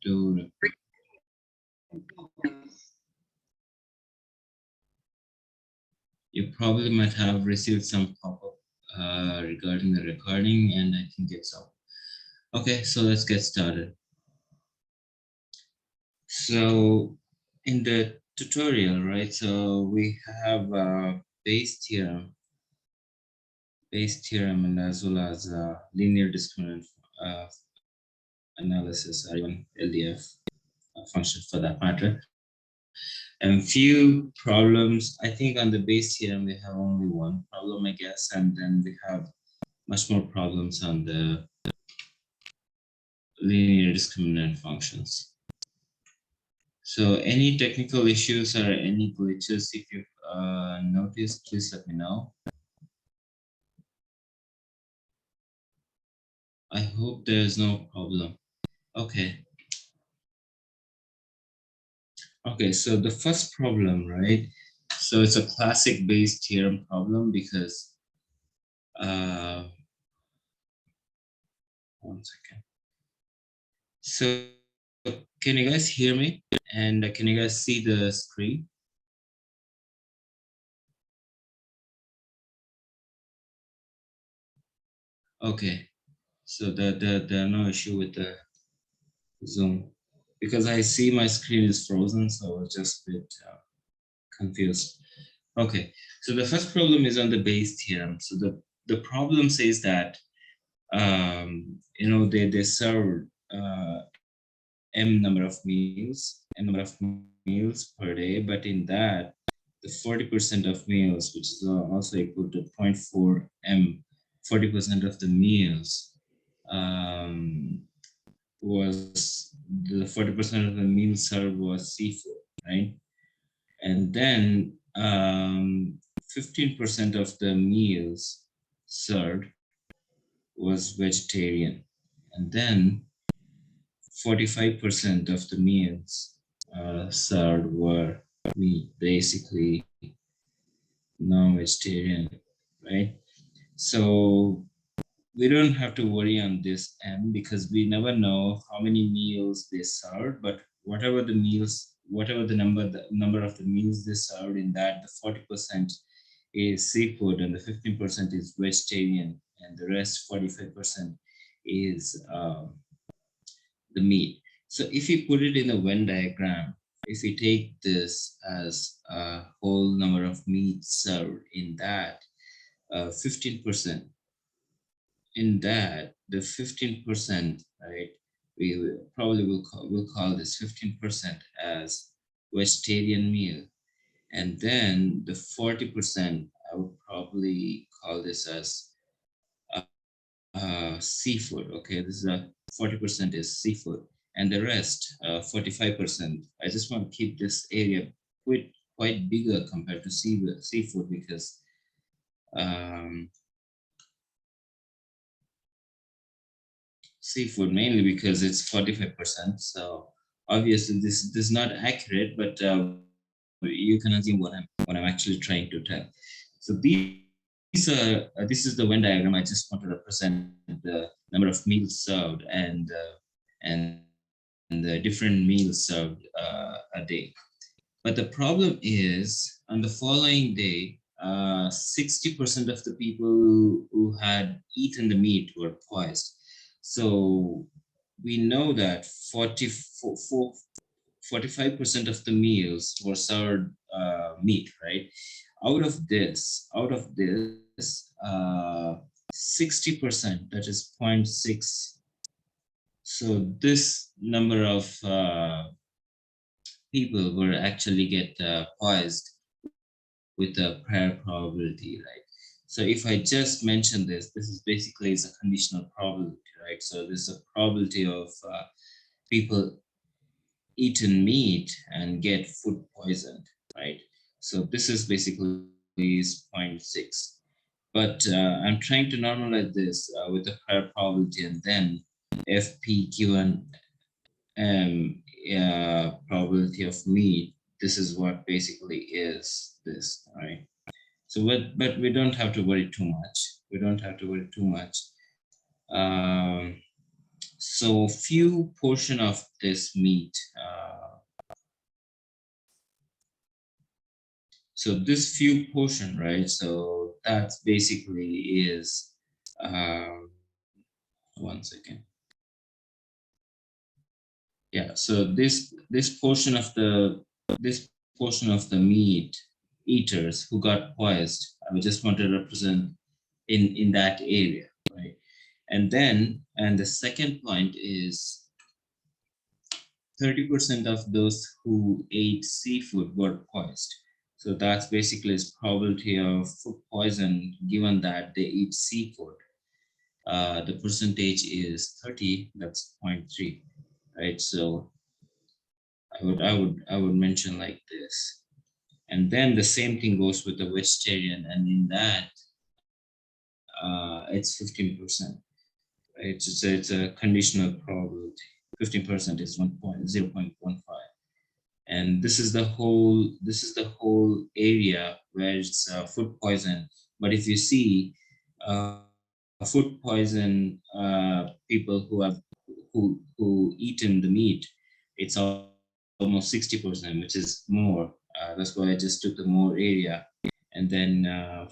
to. You probably might have received some pop-up regarding the recording, and I think it's up. Okay, so let's get started. So in the tutorial, right, so we have base theorem, and as well as linear discriminant analysis, or even LDF function for that matter. And few problems. I think on the base theorem we have only one problem, I guess, and then we have much more problems on the linear discriminant functions. So any technical issues or any glitches, if you've noticed, please let me know. I hope there's no problem. Okay. Okay, so the first problem, right? So it's a classic base theorem problem because one second. So can you guys hear me? And can you guys see the screen? Okay, so there are no issue with the Zoom because I see my screen is frozen, so I was just a bit confused. Okay, so the first problem is on the base theorem. So the problem says that you know they serve m number of meals per day, but in that the 40% of meals, which is also equal to 0.4 m, 40% of the meals was the 40% of the meals served was seafood, right? And then 15% of the meals served was vegetarian, and then 45% of the meals served were meat, basically non-vegetarian, right? So we don't have to worry on this M because we never know how many meals they served, but whatever the number of the meals they served, in that the 40% is seafood and the 15% is vegetarian, and the rest 45% is the meat. So if you put it in a Venn diagram, if we take this as a whole number of meat served, in that 15%, in that the 15%, right, we will call this 15% as vegetarian meal, and then the 40% I would probably call this as seafood. Okay, this is a 40% is seafood, and the rest 45%. I just want to keep this area quite bigger compared to seafood because seafood mainly because it's 45%. So obviously this is not accurate, but you can assume what I'm actually trying to tell. So this is the Venn diagram. I just want to represent the number of meals served and the different meals served a day. But the problem is on the following day, 60% of the people who had eaten the meat were poisoned. So we know that 45% of the meals were served meat, right? Out of this, 60%, that is 0.6. So this number of people were actually get poisoned with a higher probability, right? So if I just mention this is basically is a conditional probability, right? So there's a probability of people eaten meat and get food poisoned, right? So this is basically is 0.6. But I'm trying to normalize this with a higher probability, and then FP, Q, and probability of meat. This is what basically is this, right? So, but we don't have to worry too much. We don't have to worry too much. So few portion of this meat. So this few portion, right? So that basically is, um, 1 second. Yeah. So this portion of the meat eaters who got poisoned, I just want to represent in that area, right? And the second point is 30% of those who ate seafood were poisoned. So that's basically its probability of food poison given that they eat seafood. The percentage is 30, that's 0.3, right? So I would mention like this. And then the same thing goes with the vegetarian, and in that it's 15%. Right? It's a conditional probability. 15% is 0.15. And this is the whole area where it's food poison. But if you see food poison people who eaten the meat, it's almost 60%, which is more. That's why I just took the more area. And then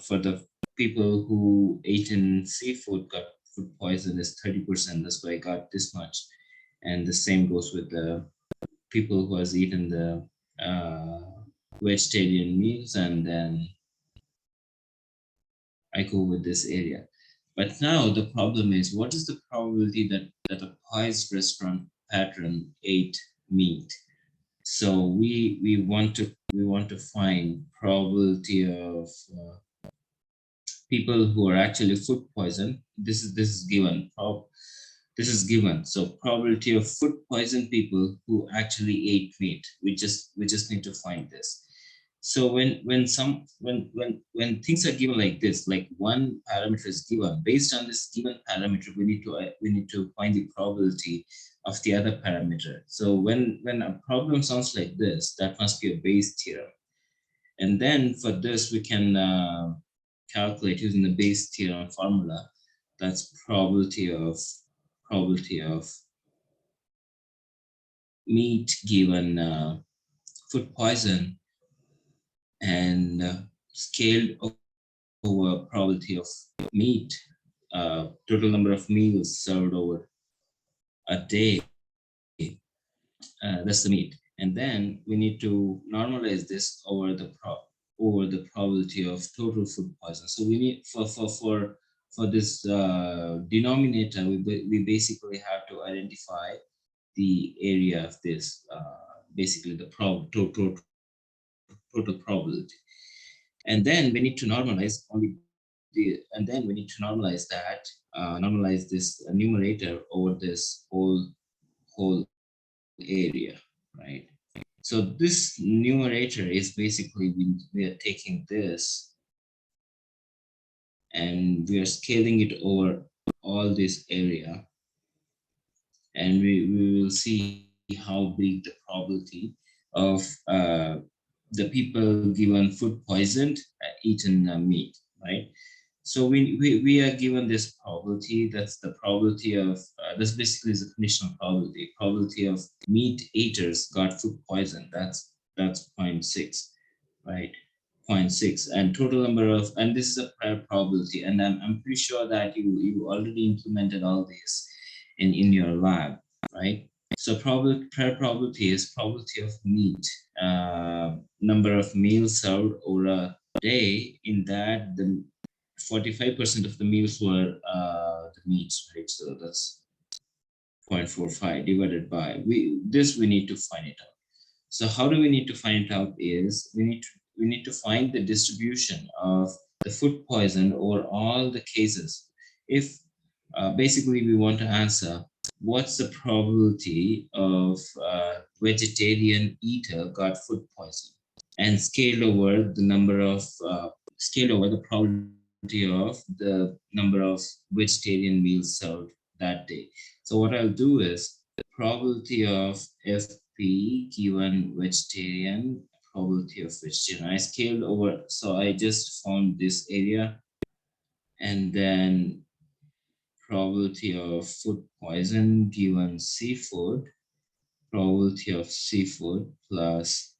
for the people who ate in seafood got food poison is 30%. That's why I got this much. And the same goes with the people who has eaten the uh, vegetarian meals, and then I go with this area. But now the problem is, what is the probability that a pies restaurant patron ate meat? So we want to find probability of people who are actually food poisoned. This is given. This is given. So probability of food poisoned people who actually ate meat. We just need to find this. So when things are given like this, like one parameter is given, based on this given parameter, we need to find the probability of the other parameter. So when a problem sounds like this, that must be a Bayes theorem. And then for this, we can calculate using the Bayes theorem formula. That's probability of meat given food poison, and scaled over probability of meat, total number of meals served over a day. That's the meat. And then we need to normalize this over the probability of total food poison. So we need for this denominator, we basically have to identify the area of this, basically the total probability. And then we need to normalize that, normalize this numerator over this whole area, right? So this numerator is basically, we are taking this and we are scaling it over all this area, and we will see how big the probability of the people given food poisoned eaten meat, right? So we are given this probability. That's the probability of this basically is a conditional probability of meat eaters got food poison. That's 0.6, right? 0.6. And total number of, and this is a prior probability, and I'm pretty sure that you already implemented all this in your lab, right? So prior probability is probability of meat, number of meals served over a day. In that, the 45% of the meals were the meats, right? So that's 0.45 divided by, we need to find it out. So how do we need to find it out is, we need to find the distribution of the food poison over all the cases. If basically we want to answer what's the probability of vegetarian eater got food poison, and scale over the probability of the number of vegetarian meals served that day. So what I'll do is probability of FP given vegetarian, probability of vegetarian. I scaled over, so I just found this area, and then probability of food poison given seafood, probability of seafood plus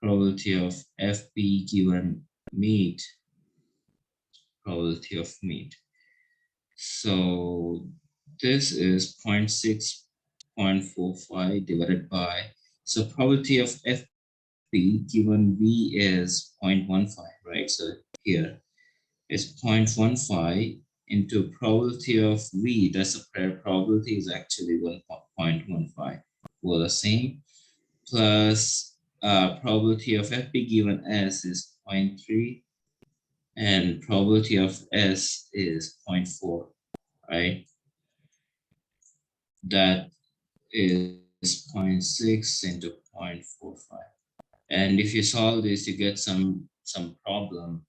probability of FP given meat, probability of meat. So this is 0.6, 0.45 divided by, so probability of FP given V is 0.15, right? So here is 0.15 into probability of V, that's the prayer probability is actually 1.15. Well, the same, plus probability of FP given S is 0.3 and probability of S is 0.4, right? That is 0.6 into 0.45. And if you solve this, you get some problem,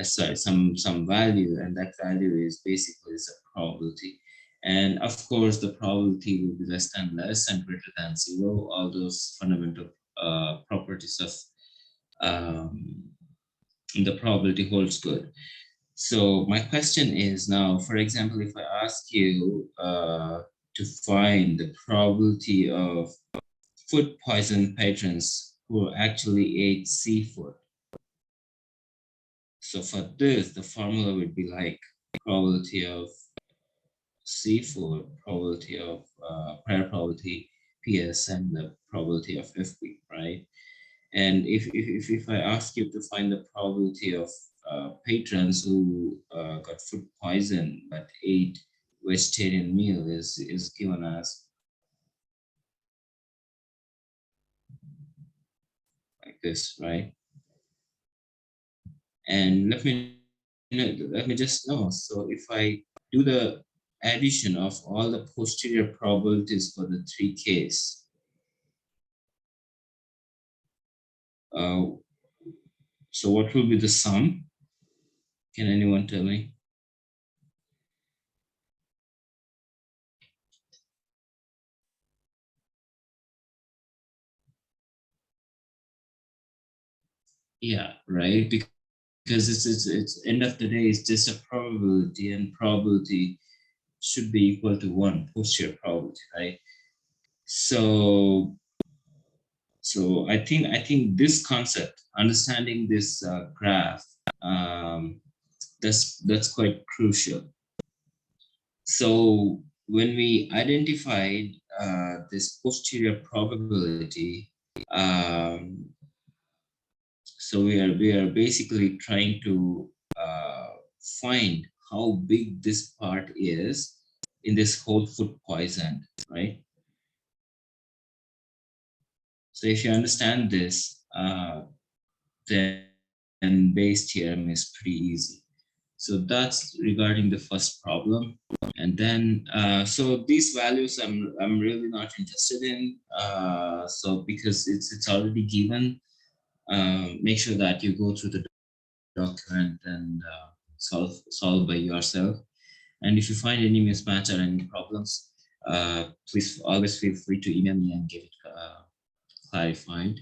sorry, some value, and that value is basically is a probability. And of course, the probability will be less than less and greater than zero. All those fundamental properties of the probability holds good. So my question is now, for example, if I ask you to find the probability of food poison patrons who actually ate seafood. So for this, the formula would be like probability of seafood, probability of prior probability PS, and the probability of FP, right? And if I ask you to find the probability of patrons who got food poison but ate vegetarian meal is given as like this, right? And let me just know. So if I do the addition of all the posterior probabilities for the three case, uh, so what will be the sum? Can anyone tell me? Yeah, right. Because it's end of the day, it's just a probability, and probability should be equal to one posterior probability, right? So I think this concept, understanding this graph, um, that's quite crucial. So when we identified this posterior probability, um, so we are basically trying to find how big this part is in this whole food poison, right? So if you understand this, then Bayes theorem is pretty easy. So that's regarding the first problem. And then, so these values I'm really not interested in. So because it's already given, make sure that you go through the document and solve by yourself. And if you find any mismatch or any problems, please always feel free to email me and get it clarified.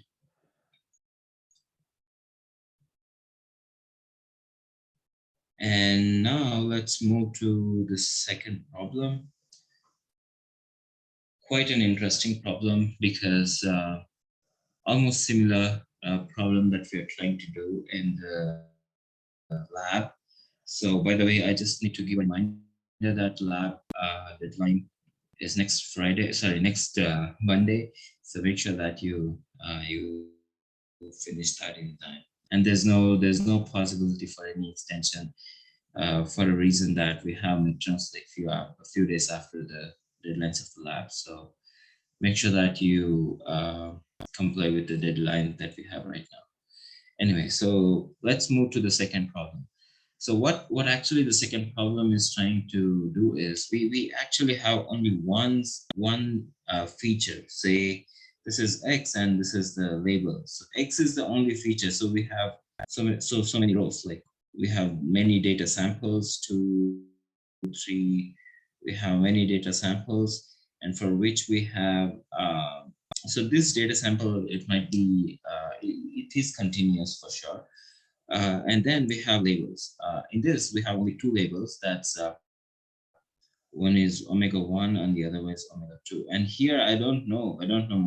And now let's move to the second problem. Quite an interesting problem because almost similar problem that we are trying to do in the lab. So by the way, I just need to give a reminder that lab deadline is next Friday, sorry, next Monday. So make sure that you finish that in time. And there's no possibility for any extension for a reason that we have midterms like a few days after the deadlines of the lab. So make sure that you comply with the deadline that we have right now. Anyway, so let's move to the second problem. So what actually the second problem is trying to do is we actually have only one feature. Say this is X and this is the label. So X is the only feature. So we have so many rows. Like we have many data samples, 2, 3. We have many data samples, and for which we have so this data sample, it might be it is continuous for sure. And then we have labels. In this, we have only two labels. That's one is omega 1 and the other one is omega 2. And here I don't know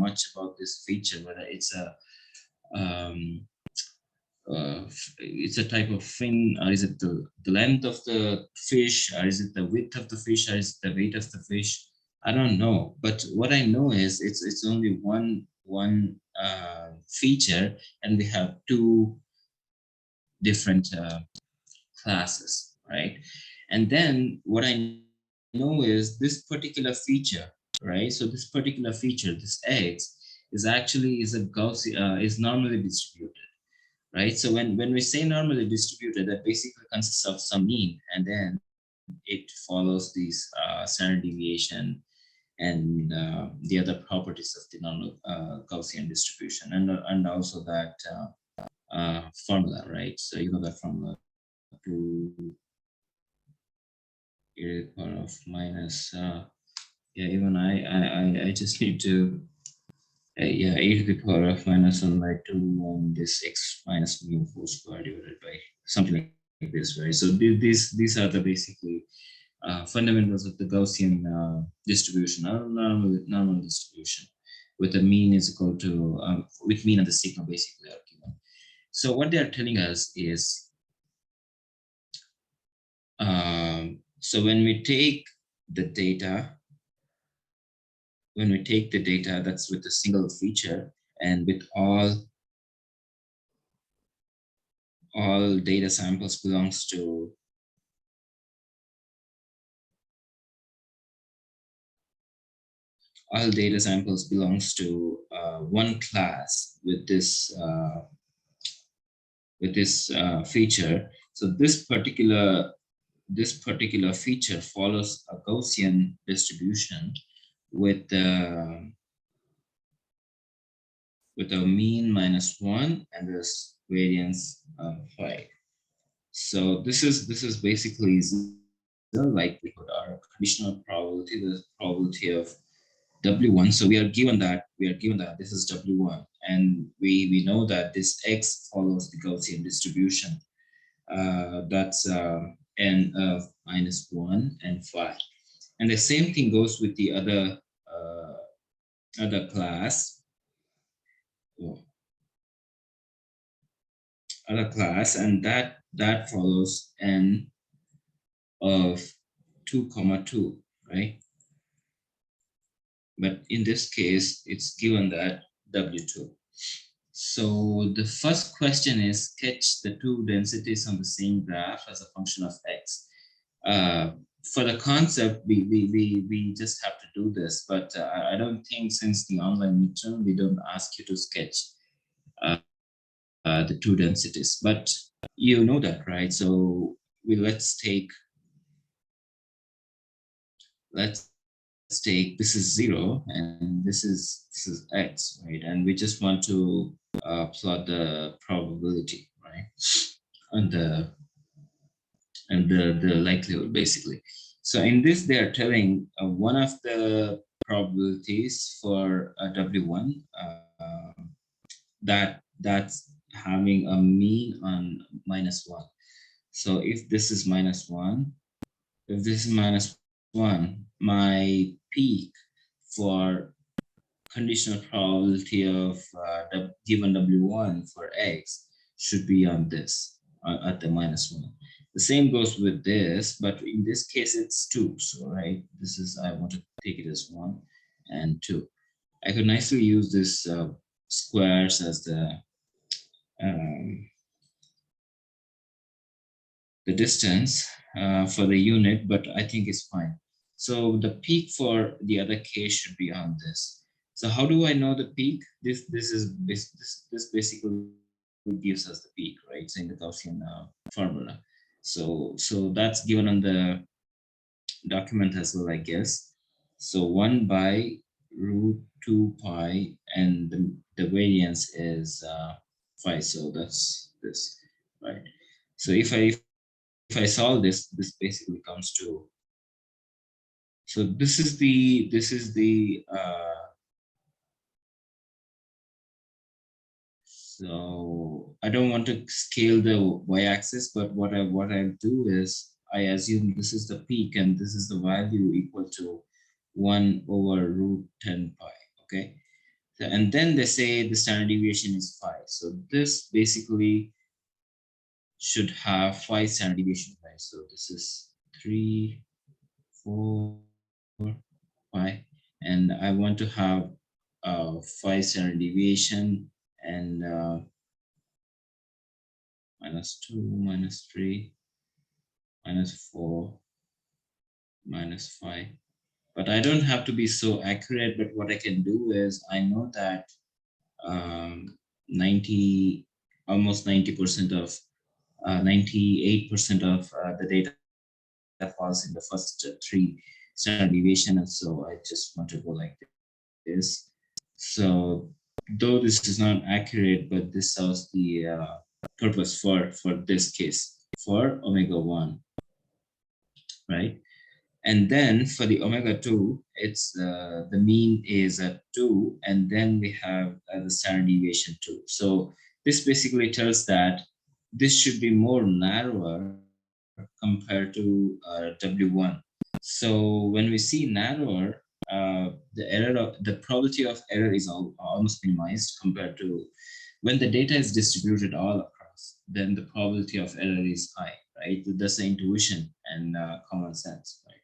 much about this feature, whether it's a um, it's a type of fin, or is it the length of the fish, or is it the width of the fish, or is it the weight of the fish? I don't know. But what I know is it's only one feature, and we have two different classes, right? And then what I know is this particular feature, right? So this particular feature, this X, is actually is a Gaussian, is normally distributed, right? So when we say normally distributed, that basically consists of some mean, and then it follows these standard deviation and the other properties of the normal Gaussian distribution, and also that formula, right? So you know that formula, 2 power of minus yeah, even I just need to yeah, 8 to the power of -1 by 2 on this x minus mu whole square divided by something like this, right? So these are the basically fundamentals of the Gaussian distribution, or normal distribution, with the mean is equal to with mean and the sigma basically are given. So what they are telling us is, so when we take the data, that's with a single feature and with all data samples belongs to one class with this feature. So this particular feature follows a Gaussian distribution with with a mean -1 and this variance of 5. So this is basically likelihood or conditional probability, the probability of W1. So we are given that this is W1, and we know that this X follows the Gaussian distribution. That's n of -1 and 5. And the same thing goes with the other class, and that follows n of 2, 2, right? But in this case, it's given that W2. So the first question is, sketch the two densities on the same graph as a function of X. For the concept, we just have to do this, but I don't think, since the online midterm, we don't ask you to sketch the two densities, but you know that, right? So let's take this is 0 and this is X, right? And we just want to plot the probability, right? And the likelihood, basically. So in this, they are telling one of the probabilities for W1 that's having a mean on -1. So if this is -1, my peak for conditional probability of the given W1 for X should be on this, at the -1. The same goes with this, but in this case it's 2. So right, this is, I want to take it as 1 and 2. I could nicely use this squares as um, the distance for the unit, but I think it's fine. So the peak for the other case should be on this. So how do I know the peak? This basically gives us the peak, right? It's in the Gaussian formula. So that's given on the document as well, I guess. So 1 by √2 pi, and the variance is 5. So that's this, right? So if I solve this basically comes to, so this is the so I don't want to scale the y-axis, but what I do is I assume this is the peak and this is the value equal to 1 over root 10 pi, okay? And then they say the standard deviation is 5. So this basically should have 5 standard deviation, right? So this is 3, 4, 5, and I want to have 5 standard deviation and -2, -3, -4, -5. But I don't have to be so accurate, but what I can do is I know that 90, almost 90% of 98% of the data falls in the first three standard deviation, and so I just want to go like this. So though this is not accurate, but this serves the purpose for this case for omega 1, right? And then for the omega 2, it's the mean is at 2, and then we have the standard deviation 2. So this basically tells that this should be more narrower compared to W1. So when we see narrower, the probability of error is almost minimized compared to when the data is distributed all across. Then the probability of error is high, right? That's the intuition and common sense, right?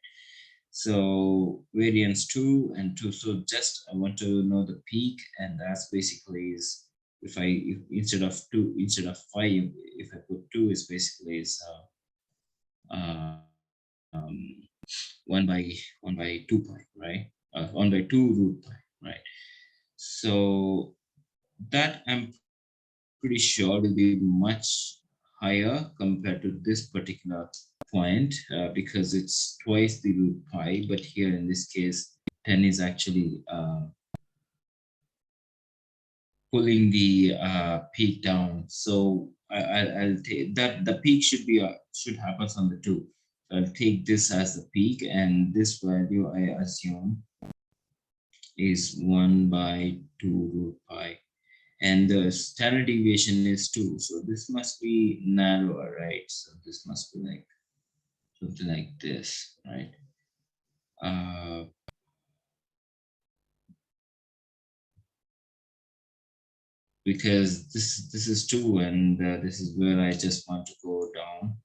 So variance 2 and 2. So just I want to know the peak, and that's basically is if instead of 2, instead of 5, if I put 2, is basically is um, 1 by 2 pi, right? 1 by 2 root pi, right? So that I'm pretty sure will be much higher compared to this particular point because it's twice the root pi, but here in this case 10 is actually pulling the peak down. So I'll take that the peak should happen on the 2. So I'll take this as the peak, and this value I assume is 1 by 2 root pi. And the standard deviation is 2. So this must be narrower, right? So this must be like something like this, right? Uh, because this is 2, and this is where I just want to go down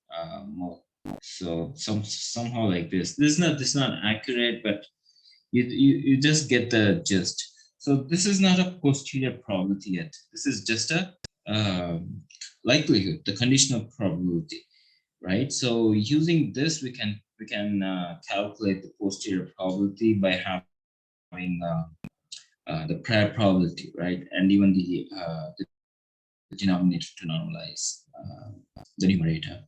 more. So somehow like this. This is not accurate, but you just get the gist. So this is not a posterior probability yet. This is just a likelihood, the conditional probability, right? So using this, we can calculate the posterior probability by having the prior probability, right? And even the denominator to normalize the numerator.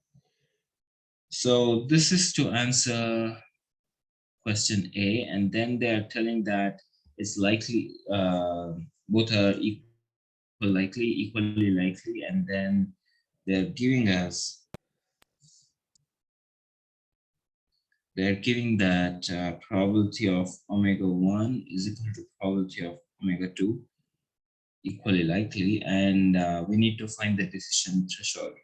So this is to answer question A, and then they are telling that it's likely both are equally likely, and then they're giving that probability of omega 1 is equal to probability of omega 2 equally likely, and we need to find the decision threshold.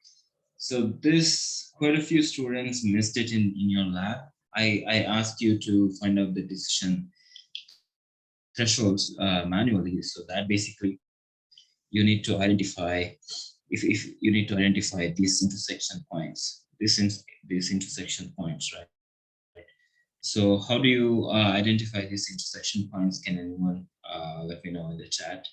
So this, quite a few students missed it in your lab. I asked you to find out the decision thresholds manually. So that basically you need to identify if you need to identify these intersection points, these intersection points, right? So how do you identify these intersection points? Can anyone let me know in the chat?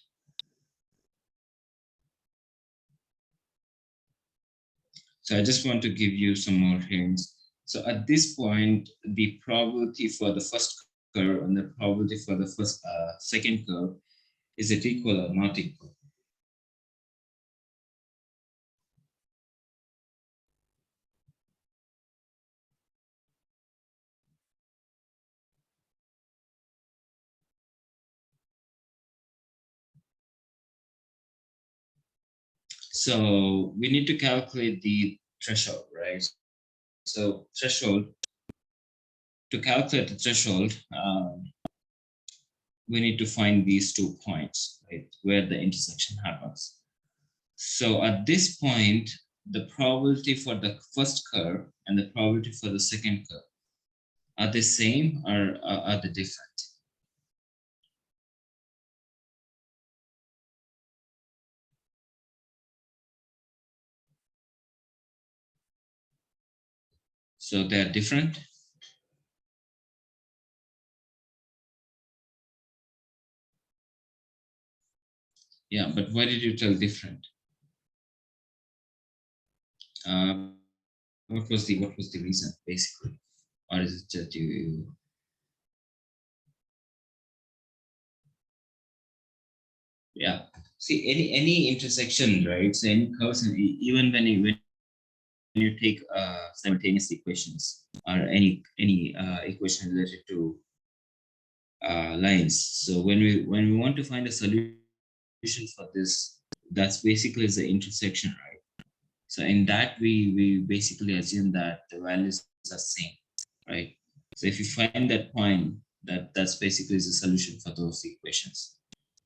So I just want to give you some more hints. So at this point, the probability for the first curve and the probability for the second curve, is it equal or not equal? So we need to calculate the threshold, right? So threshold, to calculate the threshold, we need to find these 2 points, right, where the intersection happens. So at this point, the probability for the first curve and the probability for the second curve, are they same or are they different? So they are different. Yeah, but why did you tell different? Uh, what was the reason basically, or is it just you? Yeah. See, any intersection, right? So any curves, even when you take simultaneous equations or any equation related to lines. So when we want to find a solution for this, that's basically the intersection, right? So in that we basically assume that the values are same, right? So if you find that point, that's basically the solution for those equations,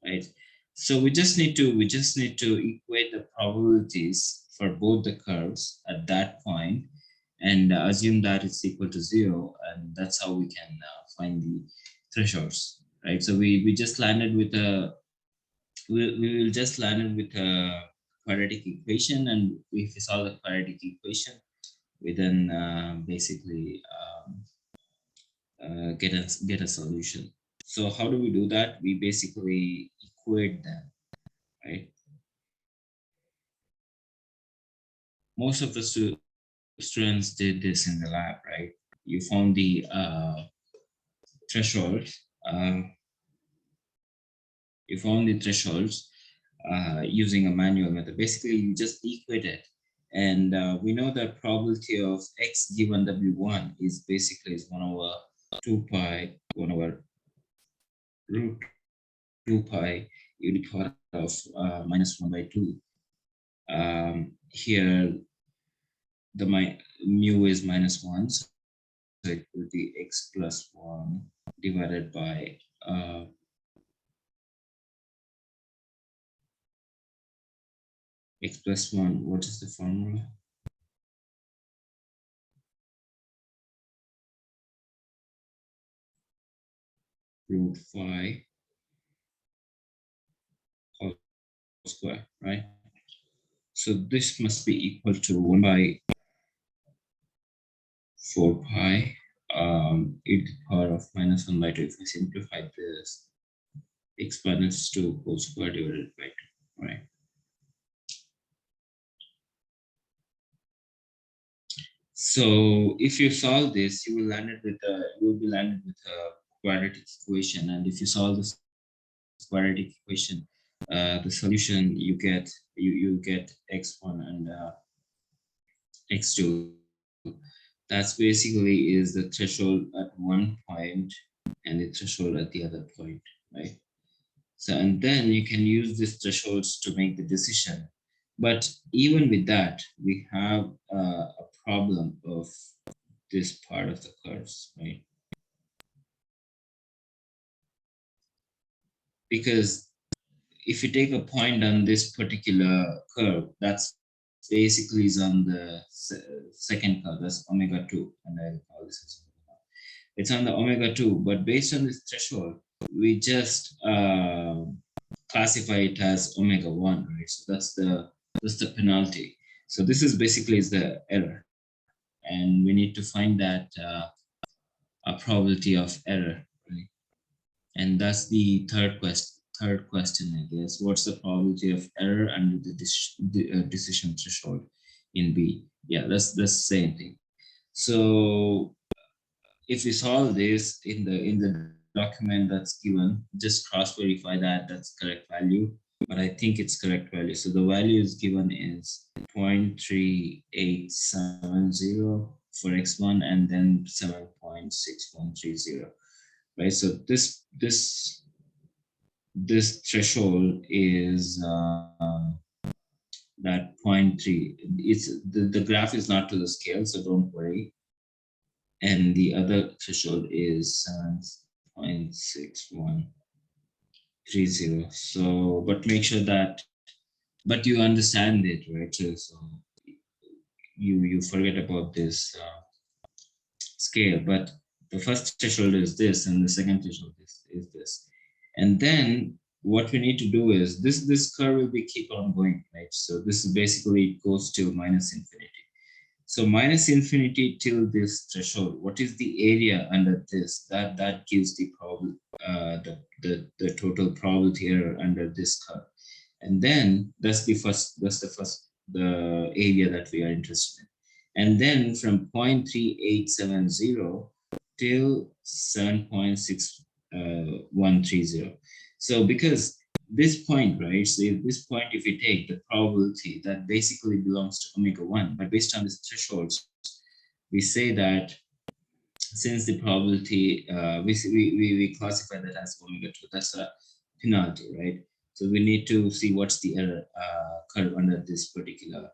right? So we just need to equate the probabilities for both the curves at that point and assume that it's equal to zero, and that's how we can find the thresholds, right? So we just landed with a we will just landed with a quadratic equation, and if we solve the quadratic equation, we then basically get a solution. So how do we do that? We basically equate them, right? Most of the students did this in the lab, right? You found the thresholds. You found the thresholds using a manual method. Basically, you just equate it, and we know that probability of x given w1 is basically is 1 over 2 pi 1 over root 2 pi e to the power of minus 1 by 2. Here the mu is minus 1, so it will be x plus 1 divided by x plus 1. What is the formula? Root 5 whole square, right? So this must be equal to 1 by 4 pi e to the power of minus 1 by 2. If we simplify this, x minus 2 whole square divided by 2, right? So if you solve this, you will be landed with a quadratic equation, and if you solve this quadratic equation, the solution you get x1 and x2. That's basically is the threshold at one point and the threshold at the other point, right? So, and then you can use these thresholds to make the decision. But even with that, we have a problem of this part of the curves, right? Because if you take a point on this particular curve, that's basically is on the second curve, that's omega 2, and I call this as omega. It's on the omega 2, but based on this threshold, we just classify it as omega 1, right? So that's the penalty. So this is basically is the error, and we need to find that a probability of error, right? And that's the third question, I guess. What's the probability of error under the decision threshold in B? Yeah, that's the same thing. So if we solve this in the document that's given, just cross verify that that's correct value. But I think it's correct value. So the value is given is 0.3870 for x1 and then 7.6130, right? So this threshold is that 0.3. It's the graph is not to the scale, so don't worry. And the other threshold is 7.6130. So, but make sure that, but you understand it, right? So you forget about this scale, but the first threshold is this, and the second threshold is this. And then what we need to do is this curve will be keep on going, right? So this is basically it goes to minus infinity. So minus infinity till this threshold. What is the area under this? That gives the the total probability error under this curve. And then the area that we are interested in. And then from 0.3870 till 7.6130. So because this point, right? So if this point, if you take the probability, that basically belongs to omega 1, but based on this thresholds, we say that since the probability, we classify that as omega 2, that's a penalty, right? So we need to see what's the error curve under this particular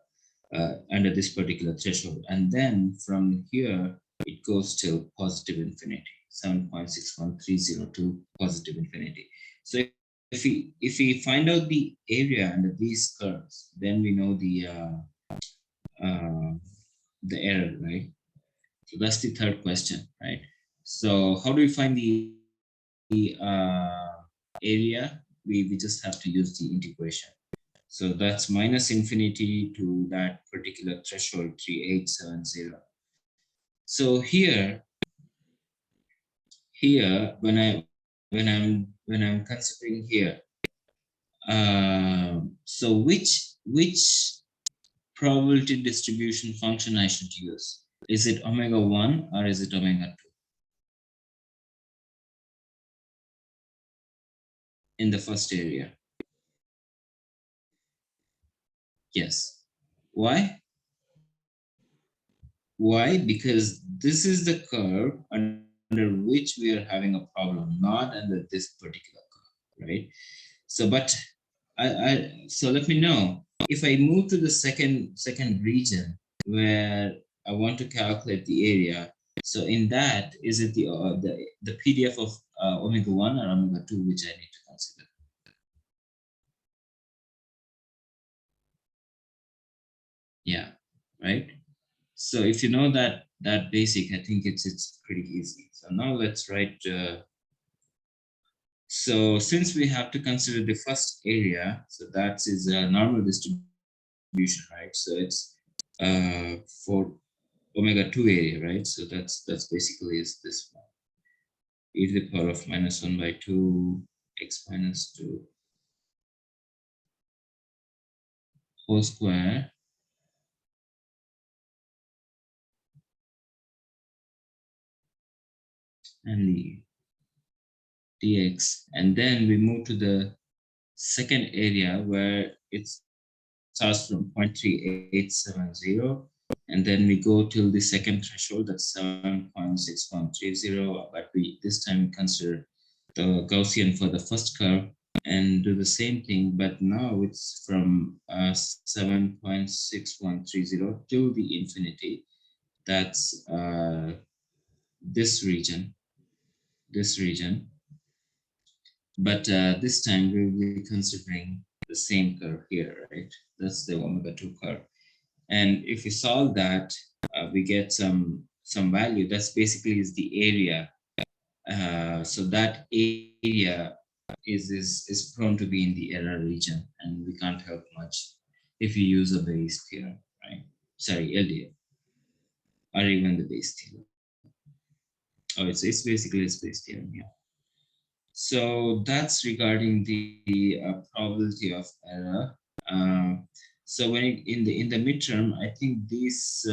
threshold. And then from here, it goes till positive infinity, 7.6130 to positive infinity. So if we find out the area under these curves, then we know the error, right? So that's the third question, right? So how do we find the area? We just have to use the integration. So that's minus infinity to that particular threshold, 3870. So here when I'm considering here, so which probability distribution function I should use? Is it omega 1 or is it omega 2? In the first area. Yes. Why? Why? Because this is the curve under which we are having a problem, not under this particular curve, right? So, but so let me know if I move to the second region where I want to calculate the area. So in that, is it the PDF of omega 1 or omega 2 which I need to consider? Yeah, right. So if you know that basic, I think it's pretty easy. So now let's write. So since we have to consider the first area, so that is a normal distribution, right? So it's for omega 2 area, right? So that's basically is this one, e to the power of minus 1 by 2 x minus 2 whole square and the dx, and then we move to the second area where it starts from 0.3870, and then we go till the second threshold, that's 7.6130, but we this time consider the Gaussian for the first curve and do the same thing, but now it's from 7.6130 to the infinity. That's this region, but this time we will be considering the same curve here, right? That's the omega 2 curve. And if we solve that, we get some value. That's basically is the area. So that area is prone to be in the error region, and we can't help much if you use a Bayes theorem, right? Sorry, LDA, or even the Bayes theorem. Oh, it's basically it's Bayes theorem, yeah. So that's regarding the probability of error. So when in the midterm, I think these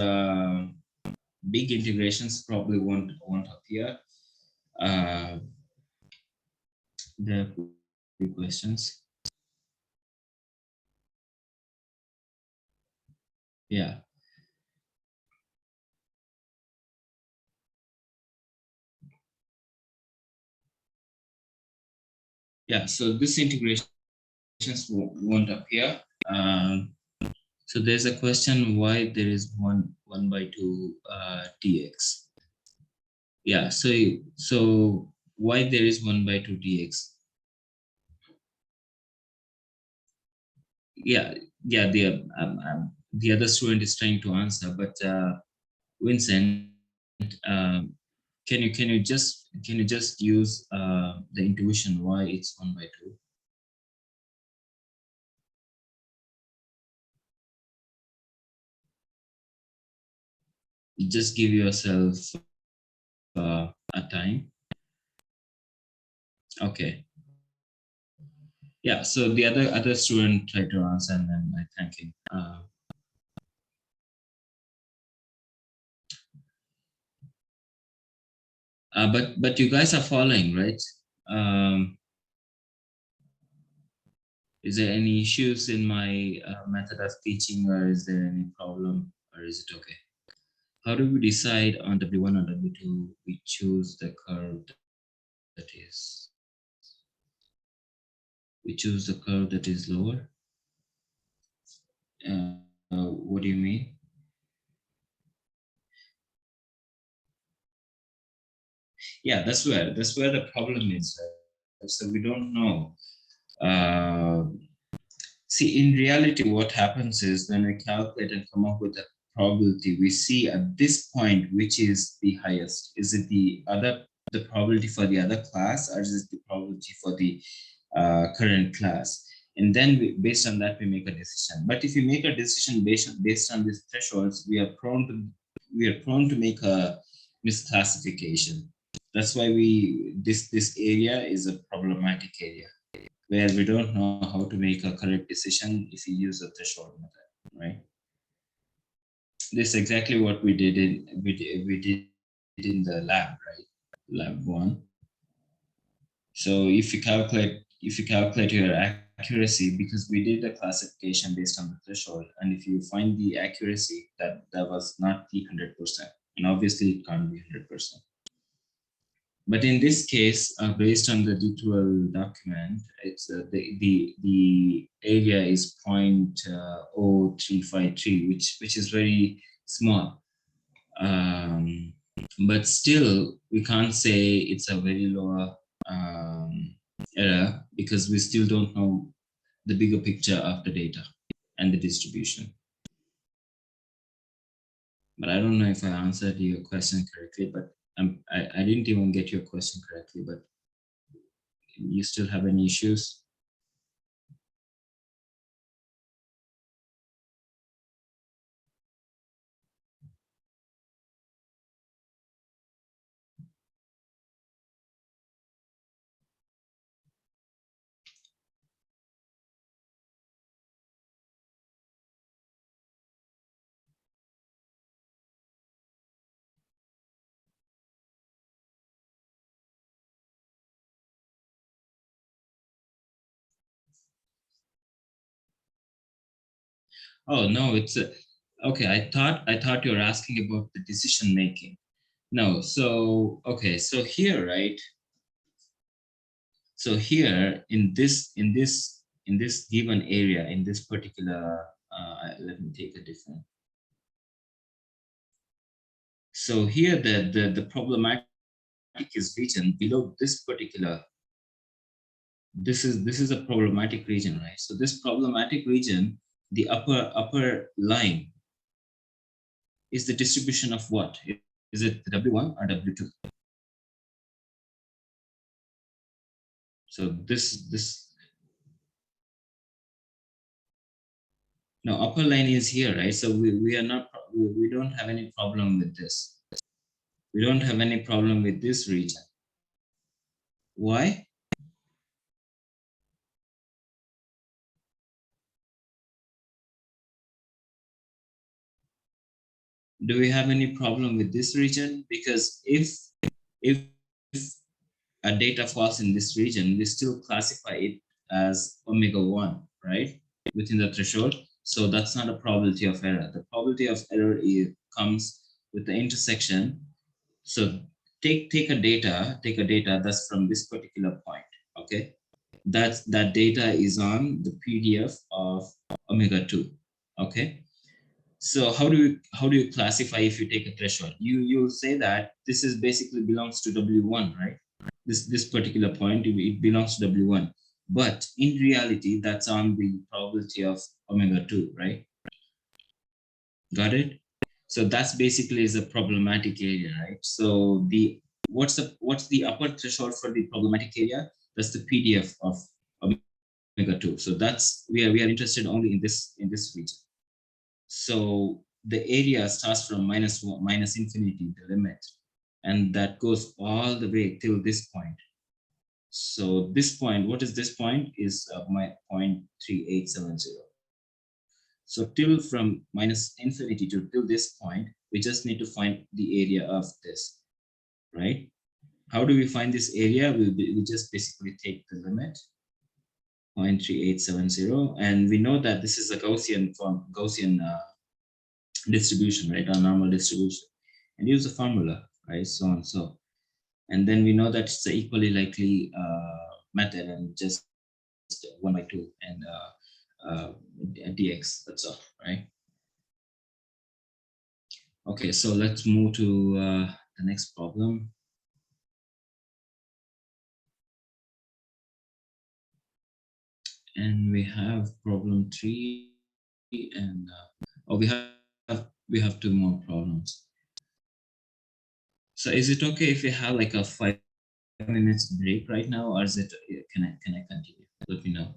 big integrations probably won't appear. There are few questions. Yeah. Yeah. So this integrations won't appear. So there's a question why there is one by two dx. Yeah. So why there is 1 by 2 dx? Yeah, yeah, the other student is trying to answer, but Vincent, can you just use the intuition why it's 1/2? You just give yourself a time. Okay. Yeah. So the other student tried to answer, and then I thank him. But you guys are following, right? Um, is there any issues in my method of teaching, or is there any problem, or is it okay? How do we decide on W1 or W2? We choose the curve that is we choose the curve that is lower. What do you mean? Yeah, that's where the problem is. Right? So we don't know. Uh, See, in reality, what happens is when we calculate and come up with a probability, we see at this point which is the highest. Is it the probability for the other class, or is it the probability for the current class? And then based on that, we make a decision. But if you make a decision based on these thresholds, we are prone to make a misclassification. That's why this area is a problematic area where we don't know how to make a correct decision if you use a threshold method, right? This is exactly what we did in the lab, right? Lab one. So if you calculate your accuracy, because we did a classification based on the threshold, and if you find the accuracy that was not the 100%, and obviously it can't be 100%. But in this case, based on the D12 document, it's the area is 0.0353, which is very small. Um, but still, we can't say it's a very low error because we still don't know the bigger picture of the data and the distribution. But I don't know if I answered your question correctly, but I didn't even get your question correctly, but you still have any issues? Oh no, it's a, okay. I thought you were asking about the decision making. No, so okay, so here, right? So here in this given area, in this particular, let me take a different. So here the problematic is region below this particular. This is a problematic region, right? So this problematic region, the upper line is the distribution of what? Is it W1 or W2? So this no, upper line is here, right? So we are not we don't have any problem with this. We don't have any problem with this region. Why? Do we have any problem with this region? Because if a data falls in this region, we still classify it as omega 1, right? Within the threshold. So that's not a probability of error. The probability of error comes with the intersection. So take a data that's from this particular point. Okay. That data is on the PDF of omega 2. Okay. So how do you classify if you take a threshold? You'll say that this is basically belongs to W1, right? This particular point, it belongs to W1. But in reality, that's on the probability of omega 2, right? Got it? So that's basically is a problematic area, right? So what's the upper threshold for the problematic area? That's the PDF of omega 2. So that's we are interested only in this region. So the area starts from minus infinity, the limit, and that goes all the way till this point. So this point, what is this point? Is my 0.3870. So till from minus infinity to till this point, we just need to find the area of this, right? How do we find this area? We just basically take the limit, 0.3870, and we know that this is a Gaussian distribution, right? Our normal distribution, and use the formula, right? So on so. And then we know that it's the equally likely method, and just 1/2 and dx, that's all, right? Okay, so let's move to the next problem. And we have problem 3, and oh, we have 2 more problems. So is it okay if we have like a 5 minutes break right now, or is it can I continue? Let me know.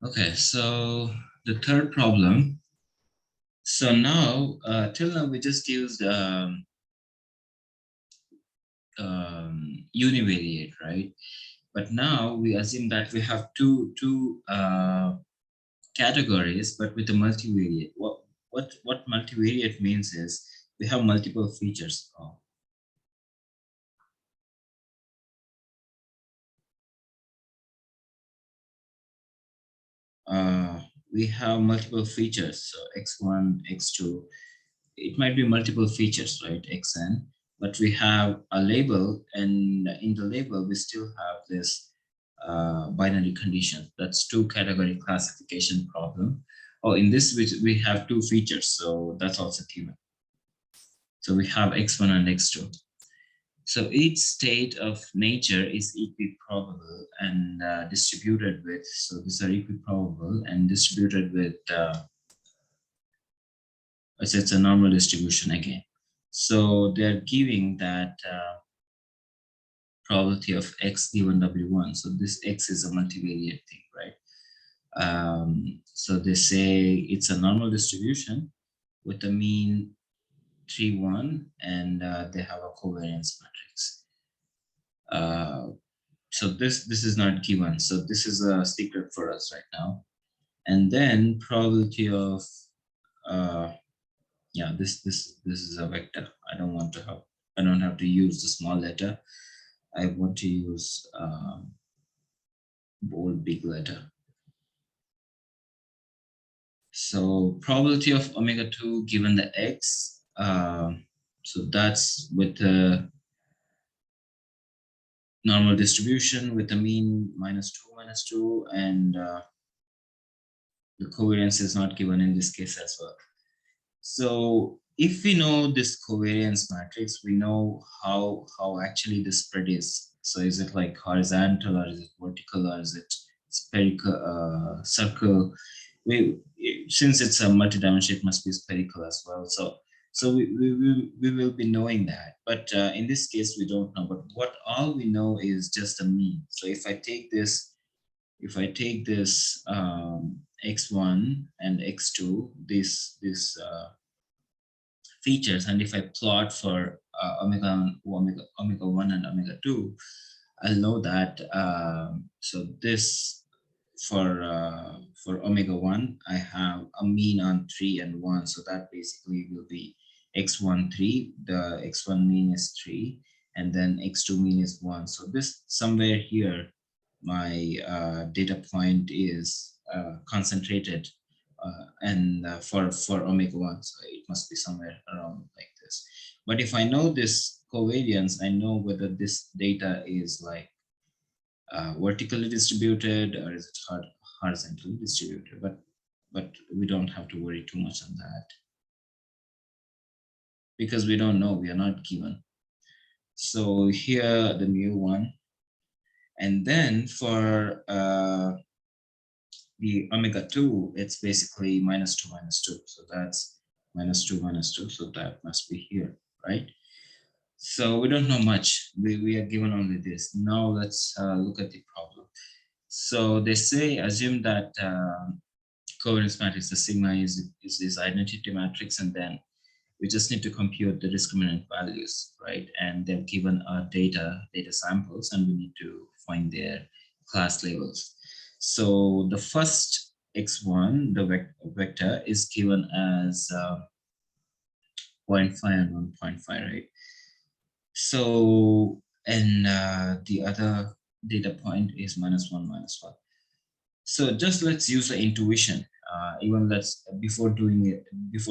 Okay, so the third problem. So now, till now we just used univariate, right? But now we assume that we have two categories, but with a multivariate. What multivariate means is we have multiple features. We have multiple features, so x1, x2. It might be multiple features, right? Xn, but we have a label, and in the label we still have this binary condition. That's two category classification problem. Oh, in this we have two features, so that's also given. So we have x1 and x2. So each state of nature is equiprobable and distributed with, so these are equiprobable and distributed with, it's a normal distribution again. So they're giving that probability of x given W1. So this x is a multivariate thing, right? So they say it's a normal distribution with a mean 3, 1, and they have a covariance matrix. So this is not given. So this is a secret for us right now. And then probability of yeah, this is a vector. I don't have to use the small letter. I want to use bold big letter. So probability of omega 2 given the x. So that's with the normal distribution with a mean -2, and the covariance is not given in this case as well. So if we know this covariance matrix, we know how actually the spread is. So is it like horizontal, or is it vertical, or is it spherical, circle? Since it's a multi-dimension, it must be spherical as well. So we will be knowing that. But in this case, we don't know. But what all we know is just a mean. So if I take this x1 and x2, this features, and if I plot for omega 1 and omega 2, I'll know that. So this for omega 1, I have a mean on 3 and 1, so that basically will be x1 3. The x1 mean is 3, and then x2 mean is 1. So this somewhere here, my data point is concentrated, and for omega 1, so it must be somewhere around like this. But if I know this covariance, I know whether this data is like vertically distributed, or is it horizontally distributed. But we don't have to worry too much on that, because we don't know, we are not given. So here the mu1, and then for the omega-2, it's basically -2, -2. So that's -2, -2. So that must be here, right? So we don't know much. We are given only this. Now let's look at the problem. So they say, assume that covariance matrix, the sigma is identity matrix, and then we just need to compute the discriminant values, right? And they're given our data samples, and we need to find their class labels. So the first x1, the vector, is given as 0.5 and 1.5, right? So, and the other data point is -1, -1. So just let's use the intuition. Even let's before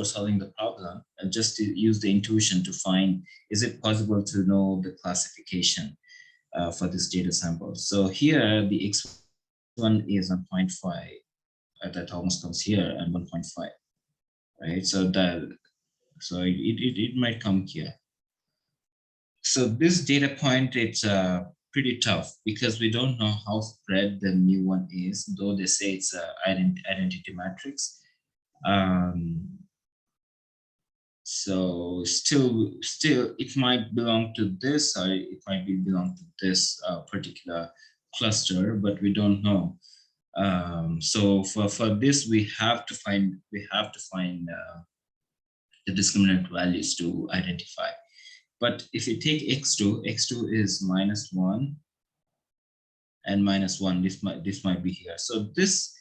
solving the problem, just to use the intuition to find, is it possible to know the classification for this data sample? So here the x1 is 1.5, that almost comes here, and 1.5, right? So it might come here. So this data point, it's pretty tough because we don't know how spread the mu1 is, though they say it's an identity matrix. So still it might belong to this, or it might belong to this particular cluster, but we don't know. So for this, we have to find the discriminant values to identify. But if you take x2 is -1 and -1. This might be here. So this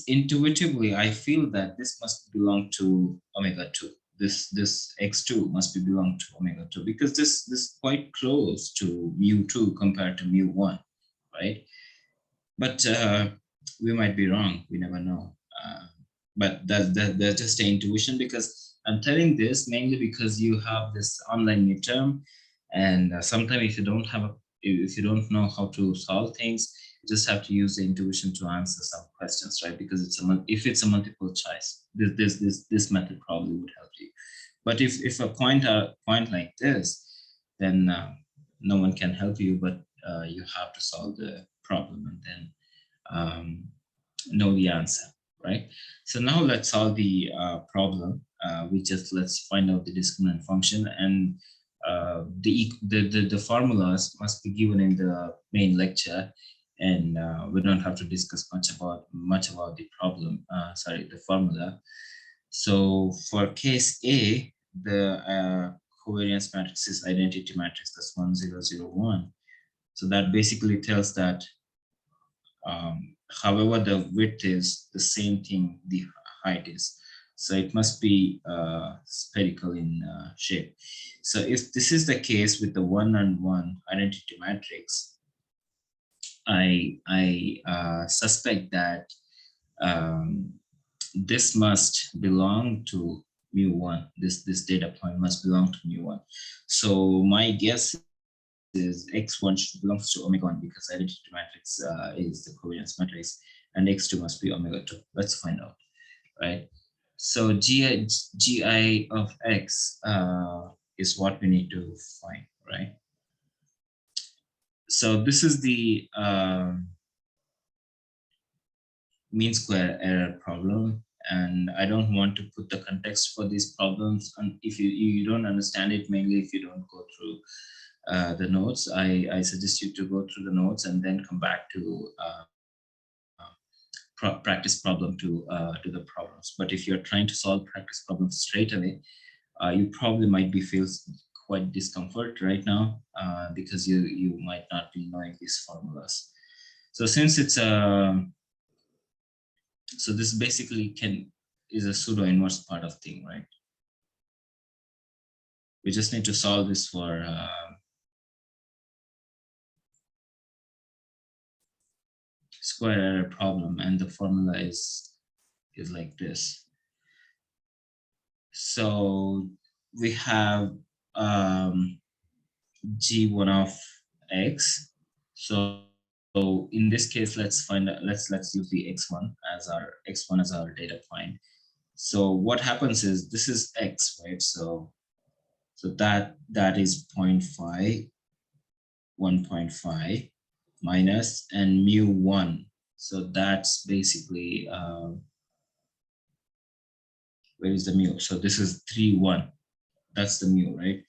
intuitively, I feel that this must belong to omega-2. This x2 must belong to omega-2, because this is quite close to mu2 compared to mu1, right? But we might be wrong. We never know. But that's just an intuition, because I'm telling this mainly because you have this online midterm, and sometimes if you don't know how to solve things, you just have to use the intuition to answer some questions, right? Because if it's a multiple choice, this method probably would help you. But if a point like this, then no one can help you, but you have to solve the problem and then know the answer, right? So now let's solve the problem. Let's find out the discriminant function, and the formulas must be given in the main lecture, and we don't have to discuss much about the problem. Sorry, the formula. So for case A, the covariance matrix is identity matrix. That's 1, 0, 0, 1. So that basically tells that however the width is the same thing the height is, so it must be spherical in shape. So if this is the case with the 1 and 1 identity matrix, I suspect that this must belong to mu1. This data point must belong to mu1. So my guess is x1 belongs to omega-1, because identity matrix is the covariance matrix, and x2 must be omega-2. Let's find out, right? So gi of x is what we need to find, right? So this is the mean square error problem, and I don't want to put the context for these problems, and if you don't understand it, mainly if you don't go through the notes, I suggest you to go through the notes and then come back to practice problem to do the problems. But if you're trying to solve practice problems straight away, you probably might feel quite discomfort right now because you might not be knowing these formulas. So since it's so this basically is a pseudo inverse part of thing, right? We just need to solve this for square error problem, and the formula is like this. So we have g1 of x. So in this case, let's use the x1 as our data point. So what happens is, this is x, right? So So that is 0.5, 1.5 minus and mu 1. So that's basically where is the mu? So this is 3, 1. That's the mu, right?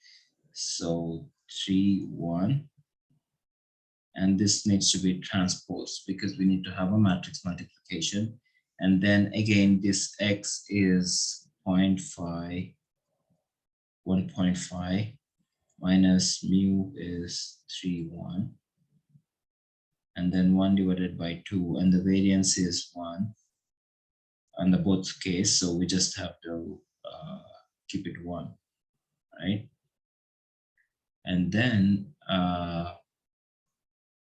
So 3, 1. And this needs to be transposed because we need to have a matrix multiplication. And then again, this x is 0.5, 1.5 minus mu is 3, 1. And then 1 divided by 2. And the variance is 1 on the both case. So we just have to keep it 1, right? And then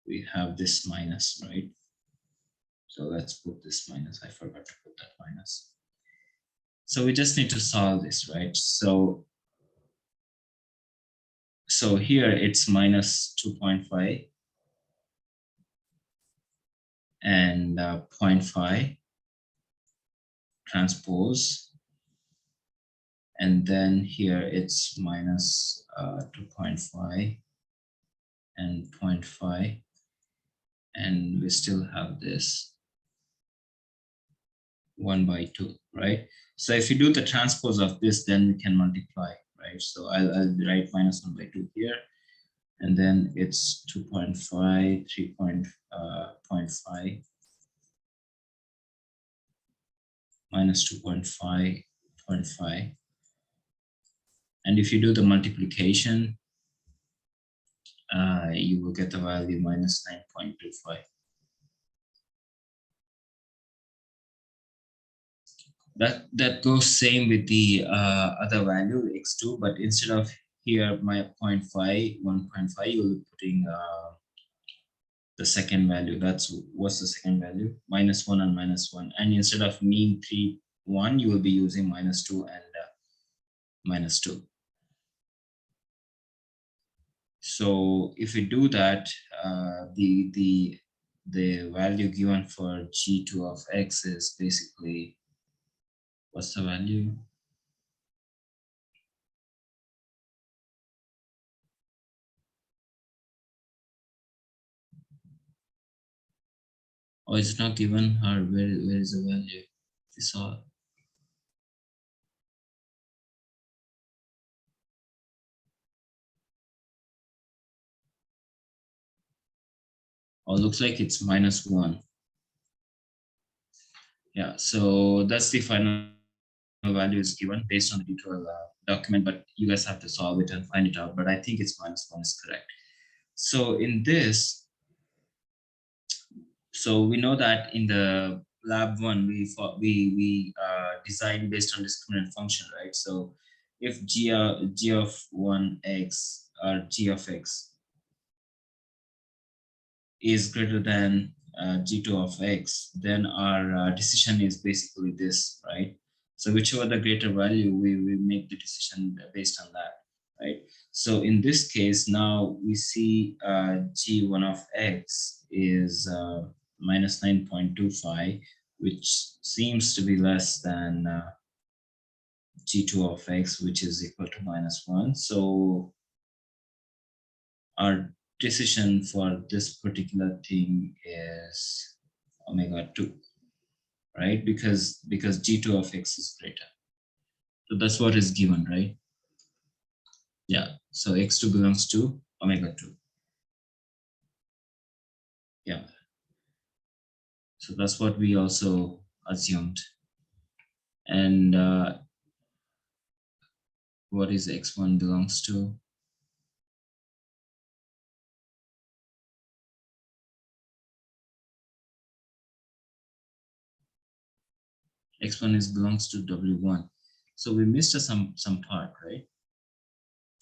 we have this minus, right? So let's put this minus. I forgot to put that minus. So we just need to solve this, right? So here it's minus 2.5 and 0.5 transpose. And then here it's minus 2.5 and 0.5. And we still have this 1 by 2, right? So if you do the transpose of this, then we can multiply, right? So I'll write minus 1 by 2 here. And then it's 2.5, 3.5 minus 2.5, 0.5. And if you do the multiplication, you will get the value minus 9.25. That goes same with the other value x2, but instead of here my 0.5, 1.5, you'll be putting the second value. What's the second value? Minus 1 and minus 1. And instead of mean 3, 1, you will be using minus 2 and minus 2. So if we do that, the value given for g2 of x is basically, what's the value? Oh, it's not given her. Where is the value? We saw. Oh, looks like it's minus 1. Yeah, so that's the final value is given based on the detailed document, but you guys have to solve it and find it out. But I think it's minus 1 is correct. So in this, so we know that in the lab 1, we designed based on discriminant function, right? So if g of 1x or g of x is greater than g2 of x, then our decision is basically this, right? So whichever the greater value, we make the decision based on that, right? So in this case, now we see g1 of x is minus 9.25, which seems to be less than g2 of x, which is equal to minus 1. So our decision for this particular thing is omega 2, right? Because g2 of x is greater. So that's what is given, right? Yeah. So x2 belongs to omega 2. Yeah. So that's what we also assumed. And what is x1 belongs to? X1 is belongs to W1. So we missed some part, right?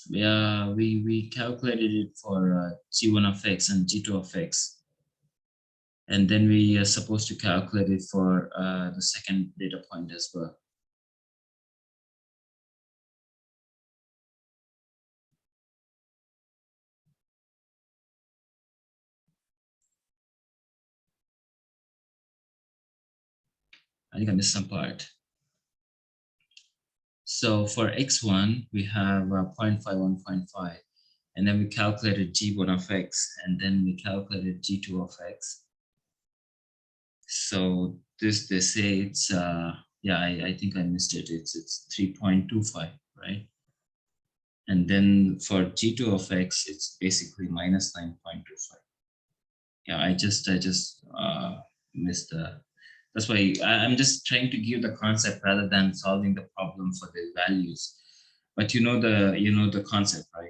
Yeah, we calculated it for G1 of x and G2 of x. And then we are supposed to calculate it for the second data point as well. I think I missed some part. So for x1, we have 0.51.5, and then we calculated g1 of x, and then we calculated g2 of x. So this, they say it's, yeah, I think I missed it. It's 3.25, right? And then for g2 of x, it's basically minus 9.25. Yeah, I just missed the. That's why I'm just trying to give the concept rather than solving the problem for the values. But you know the concept, right?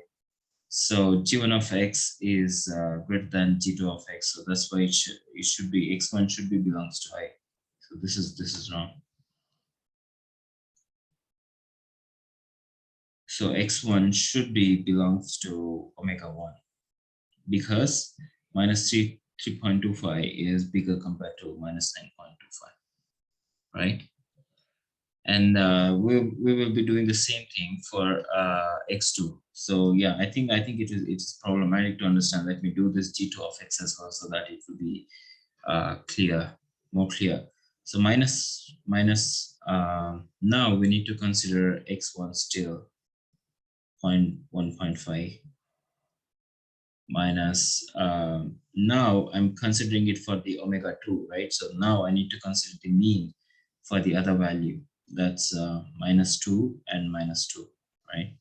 So g1 of x is greater than g2 of x, so that's why it should be x1 should be belongs to I. So this is wrong. So x1 should be belongs to omega 1 because minus 3.25 is bigger compared to minus 9.25, right? And we will be doing the same thing for x2. So yeah, I think it's problematic to understand. Let me do this g2 of x as well so that it will be clear, more clear. So minus now we need to consider x1 still 1.5 minus now I'm considering it for the omega 2, right? So now I need to consider the mean for the other value. That's minus 2 and minus 2, right?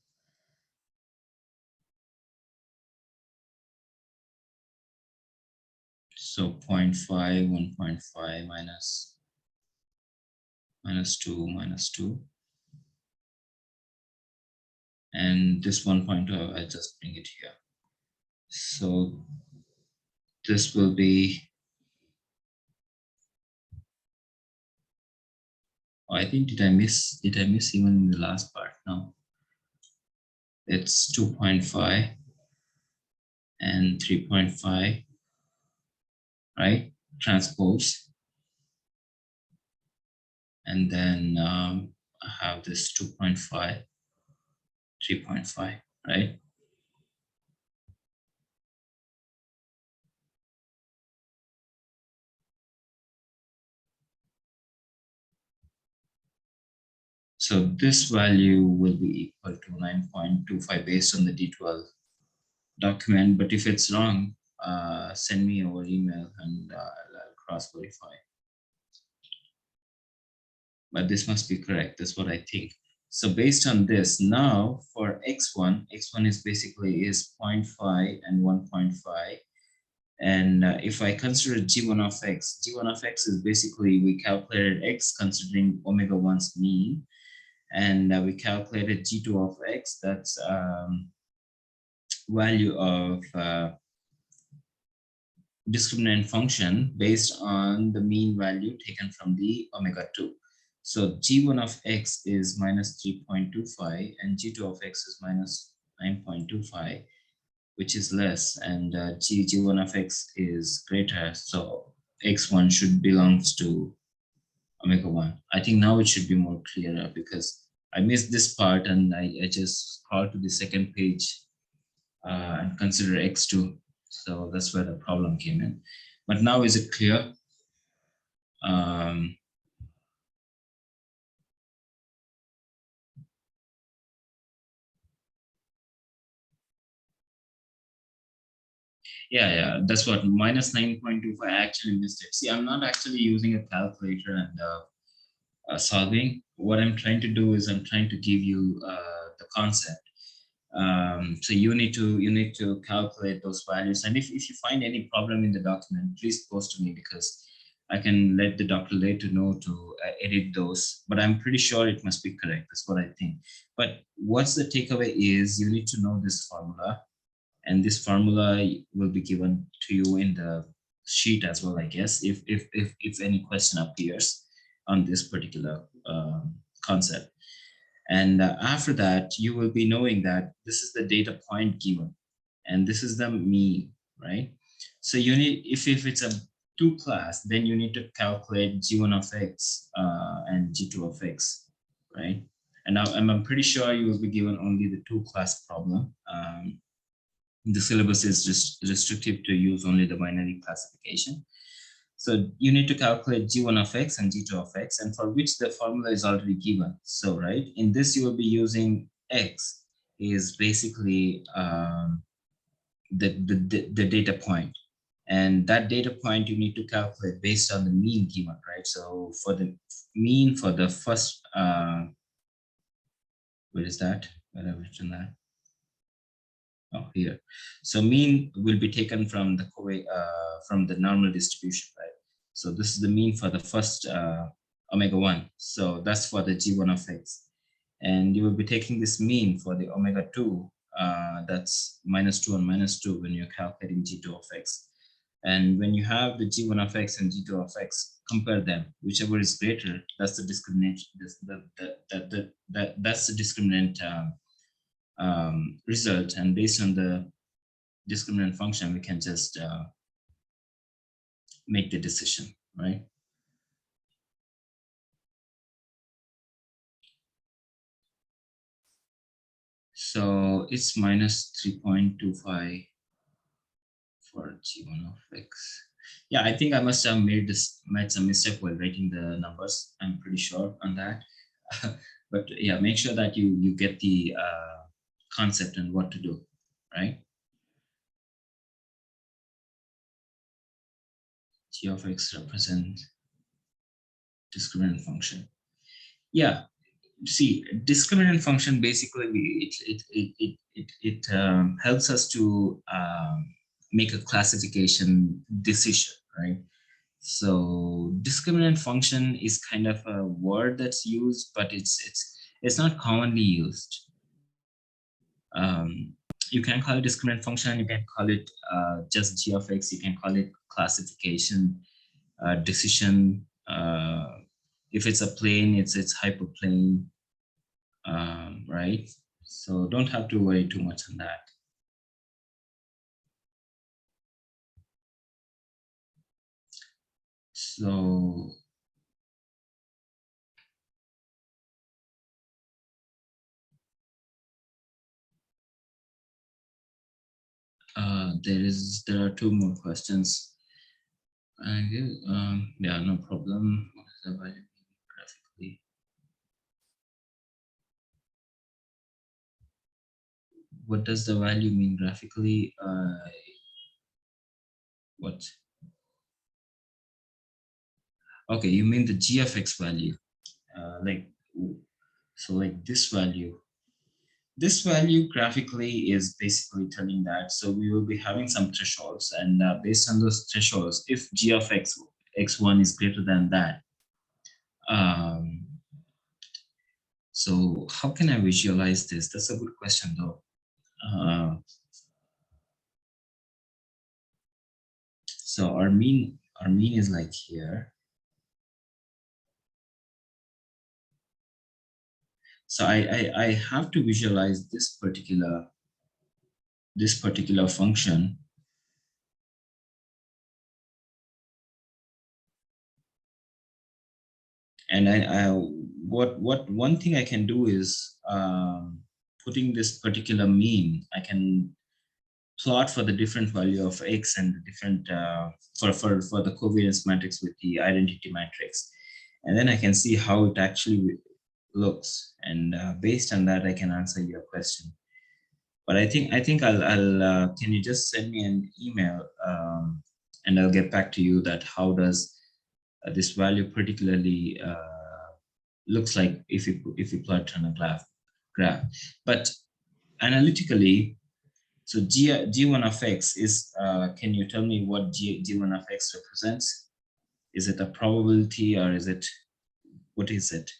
So 0.5, 1.5 minus 2 minus 2. And this 1.2, I'll just bring it here. So this will be, oh, I think did I miss even in the last part? No. It's 2.5 and 3.5, right? Transpose. And then I have this 2.5, 3.5, right? So this value will be equal to 9.25 based on the D12 document. But if it's wrong, send me over email and I'll cross verify. But this must be correct. That's what I think. So based on this, now for x1 is basically is 0.5 and 1.5. And if I consider g1 of x is basically we calculated x considering omega 1's mean, and we calculated g2 of x, that's value of discriminant function based on the mean value taken from the omega 2. So g1 of x is minus 3.25 and g2 of x is minus 9.25, which is less, and g1 of x is greater. So x1 should belongs to omega 1. I think now it should be more clearer because I missed this part and I just scrolled to the second page and consider x2. So that's where the problem came in. But now is it clear? Yeah, that's what minus 9.25. I actually missed it. See, I'm not actually using a calculator and solving. What I'm trying to do is I'm trying to give you the concept. So you need to calculate those values, and if you find any problem in the document, please post to me because I can let the Dr. later know to edit those, but I'm pretty sure it must be correct. That's what I think. But what's the takeaway is you need to know this formula, and this formula will be given to you in the sheet as well, I guess, if any question appears on this particular concept. And after that, you will be knowing that this is the data point given, and this is the mean, right? So you need, if it's a two class, then you need to calculate g1 of x and g2 of x, right? And now I'm pretty sure you will be given only the two class problem. The syllabus is just restrictive to use only the binary classification. So you need to calculate g1 of x and g2 of x, and for which the formula is already given. So, right, in this you will be using x is basically the data point. And that data point you need to calculate based on the mean given, right? So for the mean for the first, where is that? Where have I written that? Oh, here. So mean will be taken from the normal distribution, right? So this is the mean for the first omega 1. So that's for the g1 of x. And you will be taking this mean for the omega 2, that's -2 and -2 when you're calculating g2 of x. And when you have the g1 of x and g2 of x, compare them. Whichever is greater, that's the discriminant. That's the discriminant result. And based on the discriminant function, we can just make the decision, right? So it's -3.25 for g1 of x. Yeah, I think I must have made some mistake while writing the numbers. I'm pretty sure on that. But yeah, make sure that you get the concept and what to do, right? G of x represent discriminant function. Yeah, see, discriminant function basically it helps us to make a classification decision, right? So discriminant function is kind of a word that's used, but it's not commonly used. You can call it discriminant function, you can call it just g of x, you can call it classification, decision. If it's a plane, it's hyperplane, right? So don't have to worry too much on that. So there are two more questions. Yeah, no problem. What is the value graphically? What does the value mean graphically? What? Okay, you mean the g of x value, like, so like this value. This value graphically is basically telling that, so we will be having some thresholds, and based on those thresholds, if g of x x1 is greater than that, um, so how can I visualize this? That's a good question though. So our mean is like here. So I have to visualize this particular function. And what one thing I can do is putting this particular mean, I can plot for the different value of x and the different for the covariance matrix with the identity matrix, and then I can see how it actually looks, and based on that I can answer your question. But I think I'll can you just send me an email, and I'll get back to you that how does this value particularly looks like if you plot on a graph. But analytically, so g1 of x is, can you tell me what g1 of x represents? Is it a probability, or is it, what is it?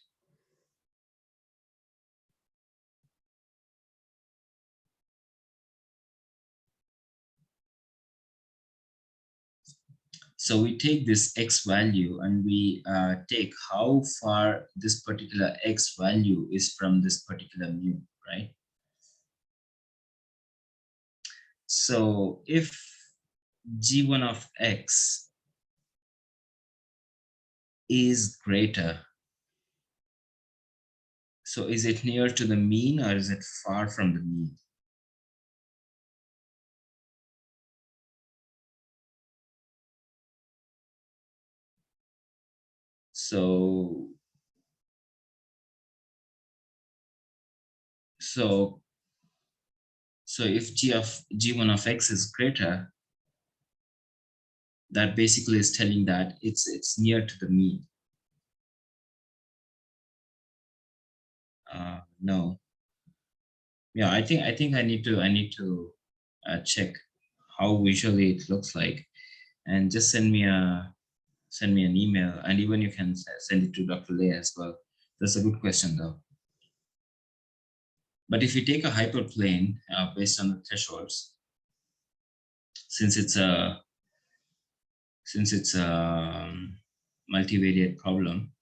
So we take this x value and we take how far this particular x value is from this particular mu, right? So if g1 of x is greater, so is it near to the mean or is it far from the mean? So if g1 of x is greater, that basically is telling that it's near to the mean. No. Yeah, I think I need to check how visually it looks like, and just send me an email, and even you can send it to Dr. Lay as well. That's a good question though. But if you take a hyperplane based on the thresholds, since it's a multivariate problem,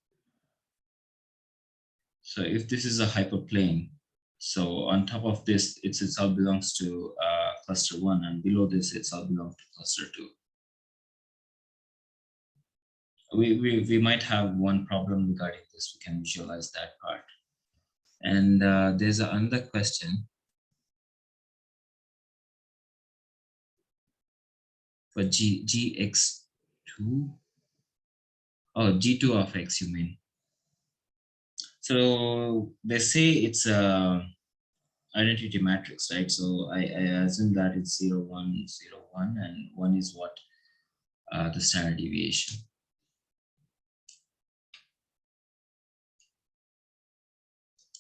so if this is a hyperplane, so on top of this, it itself belongs to cluster 1, and below this, it itself belongs to cluster 2. We might have one problem regarding this. We can visualize that part. And there's another question for gx2. Oh, g2 of x, you mean? So they say it's a identity matrix, right? So I assume that it's 0, 1, 0, 1, and 1 is what? The standard deviation.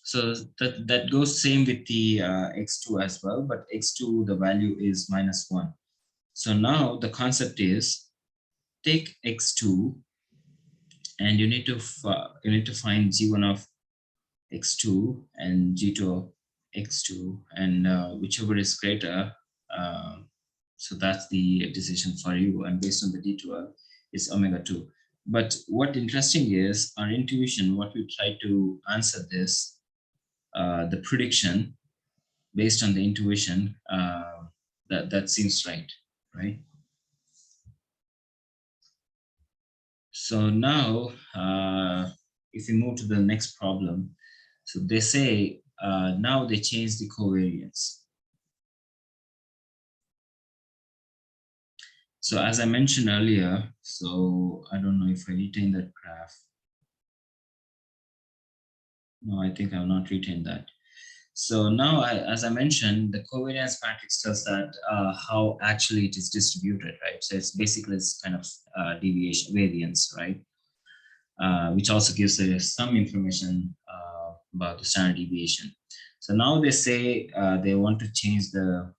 So that goes same with the x2 as well, but x2, the value is -1. So now the concept is, take x2 and you need to find g1 of x2 and g2 of x2, and whichever is greater, so that's the decision for you, and based on the d12 is omega2. But what interesting is our intuition, what we try to answer this, the prediction based on the intuition, that seems right? So now, if we move to the next problem, so they say now they change the covariance. So as I mentioned earlier, so I don't know if I retain that graph. No, I think I have not retained that. So now, as I mentioned, the covariance matrix tells that how actually it is distributed, right? So it's basically this kind of deviation, variance, right? Which also gives some information about the standard deviation. So now they say they want to change uh,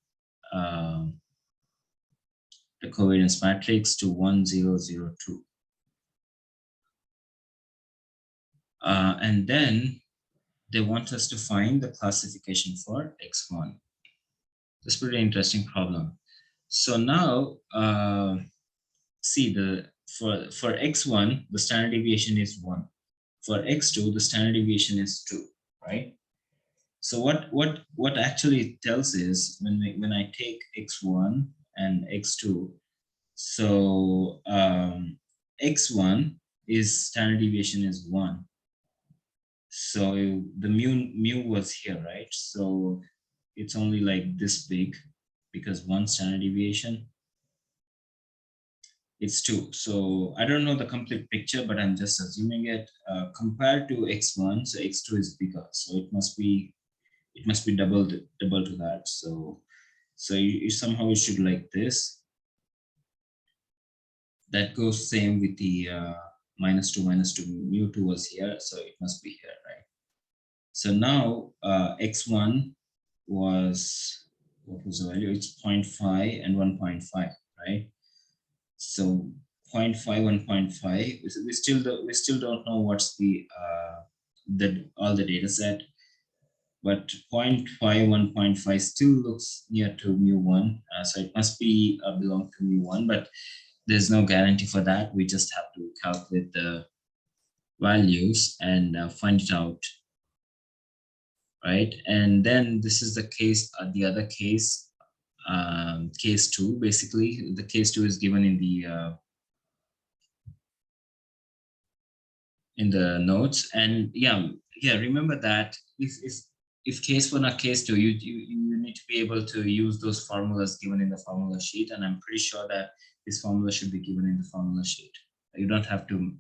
the covariance matrix to 1, 0, 0, 2. And then they want us to find the classification for x1. That's a pretty interesting problem. So now, see, for x1, the standard deviation is 1. For x2, the standard deviation is 2, right? So what actually it tells is, when I take x1 and x2, so x1 is standard deviation is 1. So the mu was here, right? So it's only like this big, because 1 standard deviation, it's 2. So I don't know the complete picture, but I'm just assuming it. Compared to x1, so x2 is bigger, so it must be double to that. So you somehow you should like this. That goes same with the -2 mu2 was here, so it must be here, right? So now x1 was, what was the value? It's 0.5 and 1.5, right? So 0.5, 1.5. We still don't know what's the all the data set, but 0.5, 1.5 still looks near to mu1, so it must be belong to mu1, but there's no guarantee for that. We just have to calculate the values and find it out, right? And then this is the case, the other case, case 2. Basically, the case 2 is given in the notes. And yeah, remember that if case 1 or case 2, you need to be able to use those formulas given in the formula sheet, and I'm pretty sure that this formula should be given in the formula sheet. You don't have to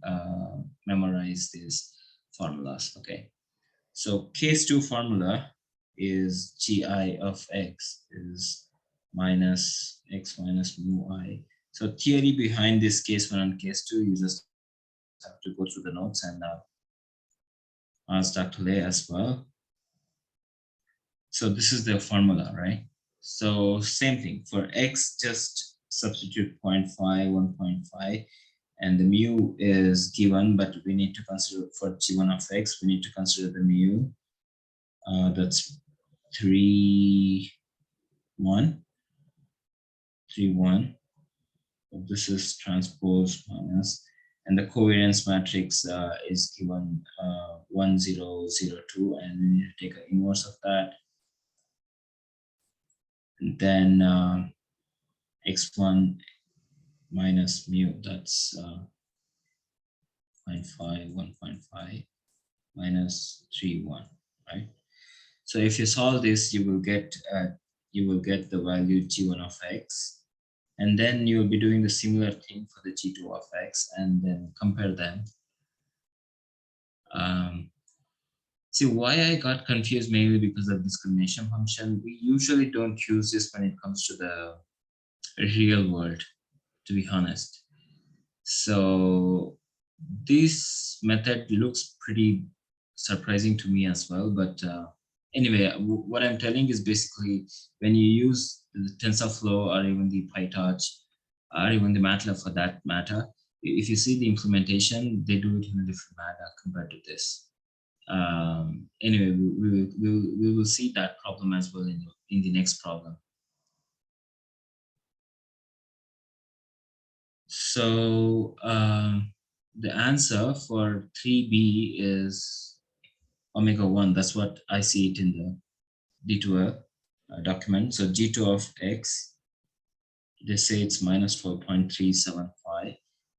memorize these formulas. Okay. So case 2 formula is gi of x is minus x minus mu I. So theory behind this case 1 and case 2, you just have to go through the notes and ask Dr. Lay as well. So this is the formula, right? So same thing for x, just substitute 0.5, 1.5, and the mu is given, but we need to consider for g1 of x, we need to consider the mu. That's 3, 1, 3, 1. This is transpose minus, and the covariance matrix is given 1, 0, 0, 2, and we need to take an inverse of that. And then x1 minus mu, that's 0.5, 1.5 minus 3, 1, right? So if you solve this, you will get the value g1 of x, and then you'll be doing the similar thing for the g2 of x, and then compare them. See why I got confused, mainly because of discrimination function. We usually don't use this when it comes to the real world, to be honest. So this method looks pretty surprising to me as well. But anyway, what I'm telling is basically when you use the TensorFlow or even the PyTorch or even the MATLAB for that matter, if you see the implementation, they do it in a different manner compared to this. Anyway, we will see that problem as well in the next problem. So the answer for 3b is omega 1. That's what I see it in the D2L document. So G2 of x, they say it's minus 4.375,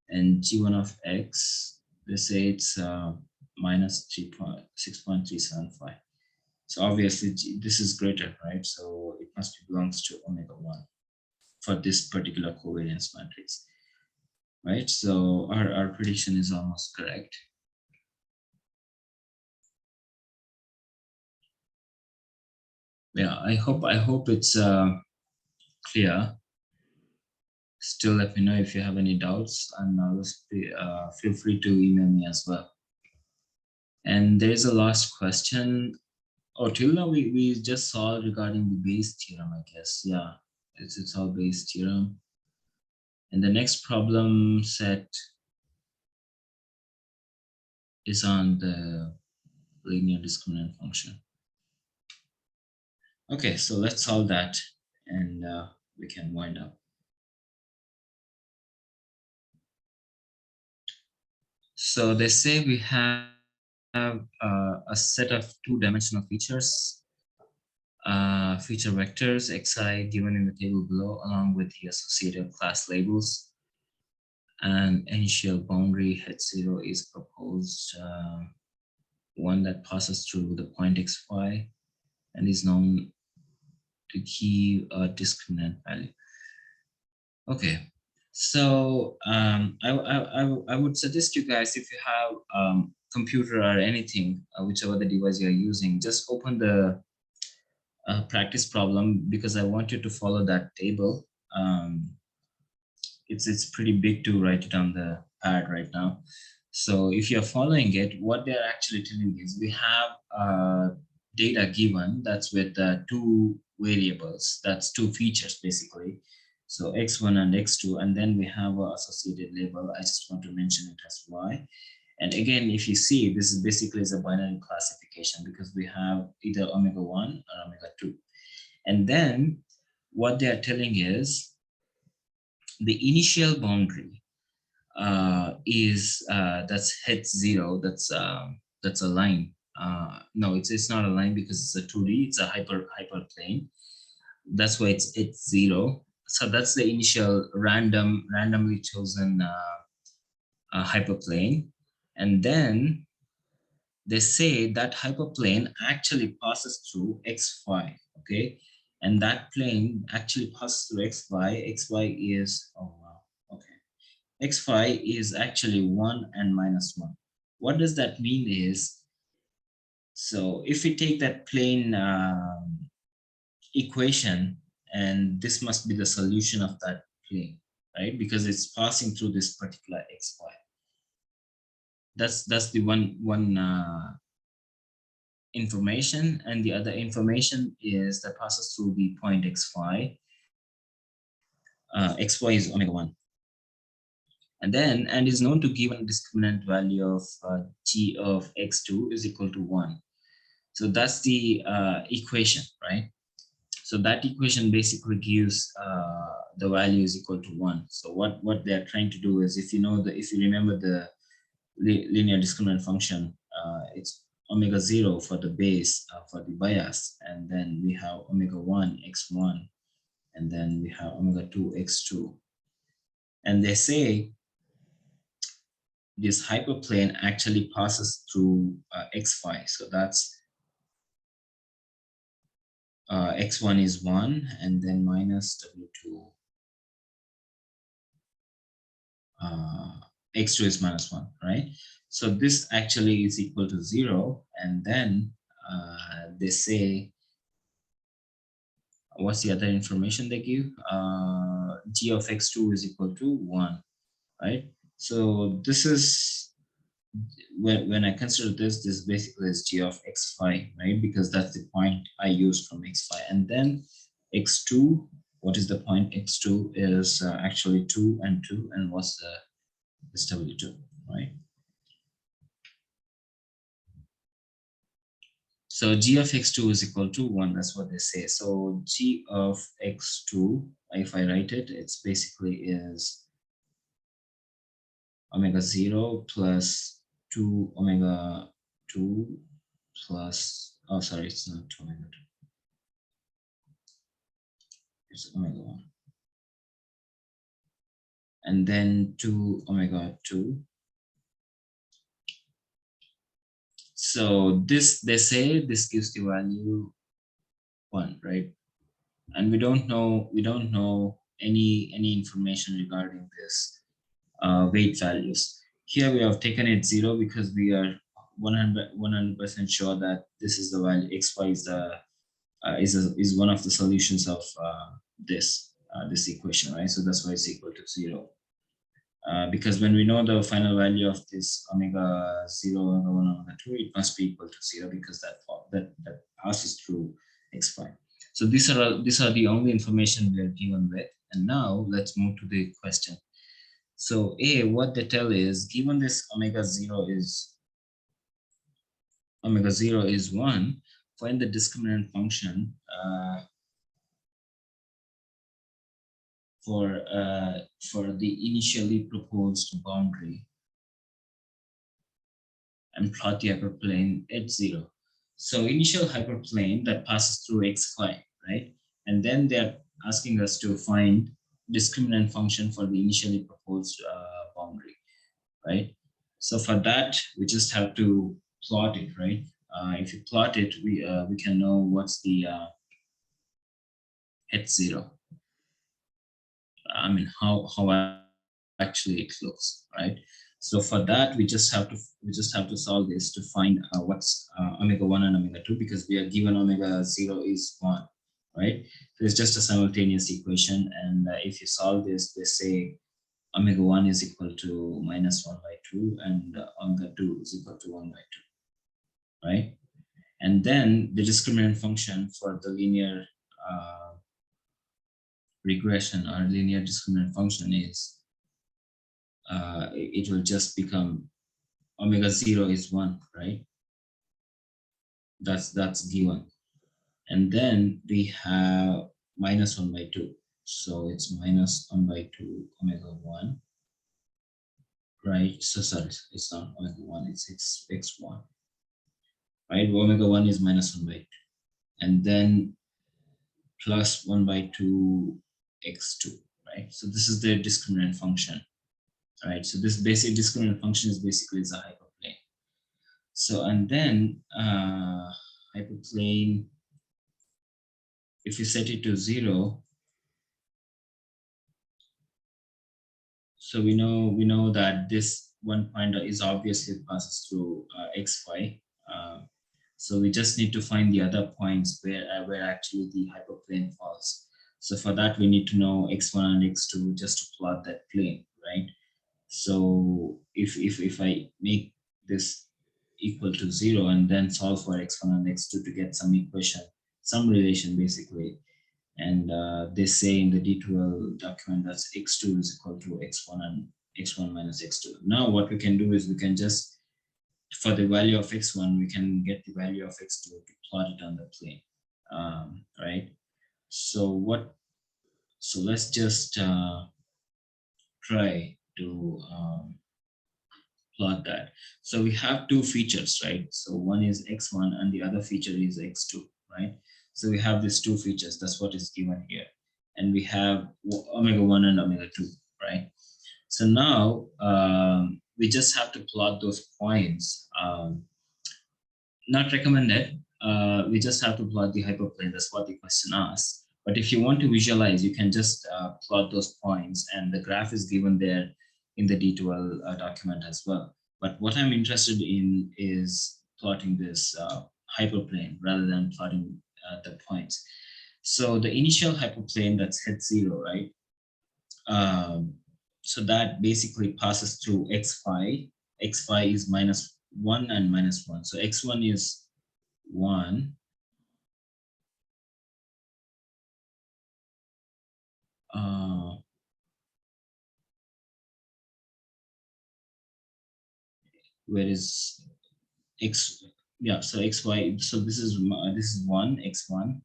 and G1 of x, they say it's minus 6.375. So obviously this is greater, right? So it must belongs to omega 1 for this particular covariance matrix, right? So our prediction is almost correct. Yeah, I hope it's clear. Still, let me know if you have any doubts, and feel free to email me as well. And there's a last question. Oh, till now we just saw regarding the Bayes theorem, I guess. Yeah, it's all Bayes theorem. And the next problem set is on the linear discriminant function. Okay, so let's solve that, and we can wind up. So they say we have a set of two-dimensional features, feature vectors xi given in the table below, along with the associated class labels. And initial boundary h0 is proposed, one that passes through the point xy and is known to give a discriminant value. Okay, so I would suggest you guys, if you have computer or anything, whichever the device you're using, just open the practice problem, because I want you to follow that table. It's pretty big to write it on the pad right now. So if you're following it, what they're actually telling is we have data given that's with two variables, that's two features basically. So x1 and x2, and then we have an associated label. I just want to mention it as y. And again, if you see, this is basically a binary classification, because we have either omega 1 or omega 2. And then what they are telling is the initial boundary is that's h0. That's a line. No, it's not a line because it's a 2D. It's a hyperplane. That's why it's h0. So that's the initial randomly chosen hyperplane, and then they say that hyperplane actually passes through xy. Okay, and that plane actually passes through xy. Xy is, oh wow, okay. x phi is actually 1 and minus 1. What does that mean is, so if we take that plane equation, and this must be the solution of that plane, right? Because it's passing through this particular x phi. That's the one information, and the other information is that passes through the point x phi. X phi is omega 1. And is known to give a discriminant value of g of x2 is equal to 1. So that's the equation, right? So that equation basically gives the value is equal to 1. So what they're trying to do is, if you remember the linear discriminant function, it's omega 0 for the base for the bias, and then we have omega 1 x1, and then we have omega 2 x2. And they say this hyperplane actually passes through x phi. So that's x1 is 1, and then minus w2, x2 is minus 1, right? So this actually is equal to 0, and then they say, what's the other information they give? G of x2 is equal to 1, right? So this is, when I consider this basically is g of x phi, right? Because that's the point I used from x phi. And then x2, what is the point? X2 is actually 2 and 2, and what's the SW2, right? So g of x2 is equal to 1, that's what they say. So g of x2, if I write it, it's basically is omega 0 plus 2 omega 2 plus, oh sorry, it's not 2 omega 2. It's omega 1. And then 2 omega 2. So this, they say this gives the value 1, right? And we don't know any information regarding this weight values. Here we have taken it 0 because we are 100% sure that this is the value. Xy is one of the solutions of this equation, right? So that's why it's equal to 0. Because when we know the final value of this omega 0, omega 1, omega 2, it must be equal to 0 because that passes through xy. So these are the only information we are given with. And now let's move to the question. So what they tell is, given this omega 0 is 1, find the discriminant function for the initially proposed boundary and plot the hyperplane at 0. So initial hyperplane that passes through x phi, right? And then they're asking us to find discriminant function for the initially proposed boundary, right? So for that, we just have to plot it, right? If you plot it, we can know what's the h0. I mean, how actually it looks, right? So for that, we just have to solve this to find what's omega 1 and omega 2, because we are given omega 0 is 1, right? So it's just a simultaneous equation, and if you solve this, they say omega 1 is equal to minus 1 by 2, and omega 2 is equal to 1 by 2, right? And then the discriminant function for the linear regression or linear discriminant function is it will just become omega 0 is 1, right? That's given. And then we have minus 1 by 2. So it's minus 1 by 2 omega 1, right? So sorry, it's not omega 1, it's x1, right? Omega 1 is minus 1 by 2. And then plus 1 by 2 x2, right? So this is the discriminant function, right? So this basic discriminant function is basically a hyperplane. So, and then hyperplane, if you set it to 0, we know that this one point is obviously passes through xy. So we just need to find the other points where actually the hyperplane falls. So for that we need to know x1 and x2 just to plot that plane, right? So if I make this equal to 0 and then solve for x1 and x2 to get some equation, some relation basically, and they say in the D2L document that x2 is equal to x1 and x1 minus x2. Now what we can do is we can just, for the value of x1, we can get the value of x2 to plot it on the plane, right? So let's just try to plot that. So we have two features, right? So one is x1 and the other feature is x2, right? So we have these two features, that's what is given here. And we have omega 1 and omega 2, right? So now we just have to plot those points. Not recommended. We just have to plot the hyperplane. That's what the question asks. But if you want to visualize, you can just plot those points, and the graph is given there in the D2L document as well. But what I'm interested in is plotting this hyperplane rather than plotting the points. So the initial hyperplane, that's head 0, right? So that basically passes through x5. x5 is -1 and -1. So x1 is 1. Where is x? Yeah, so xy. So this is 1 x1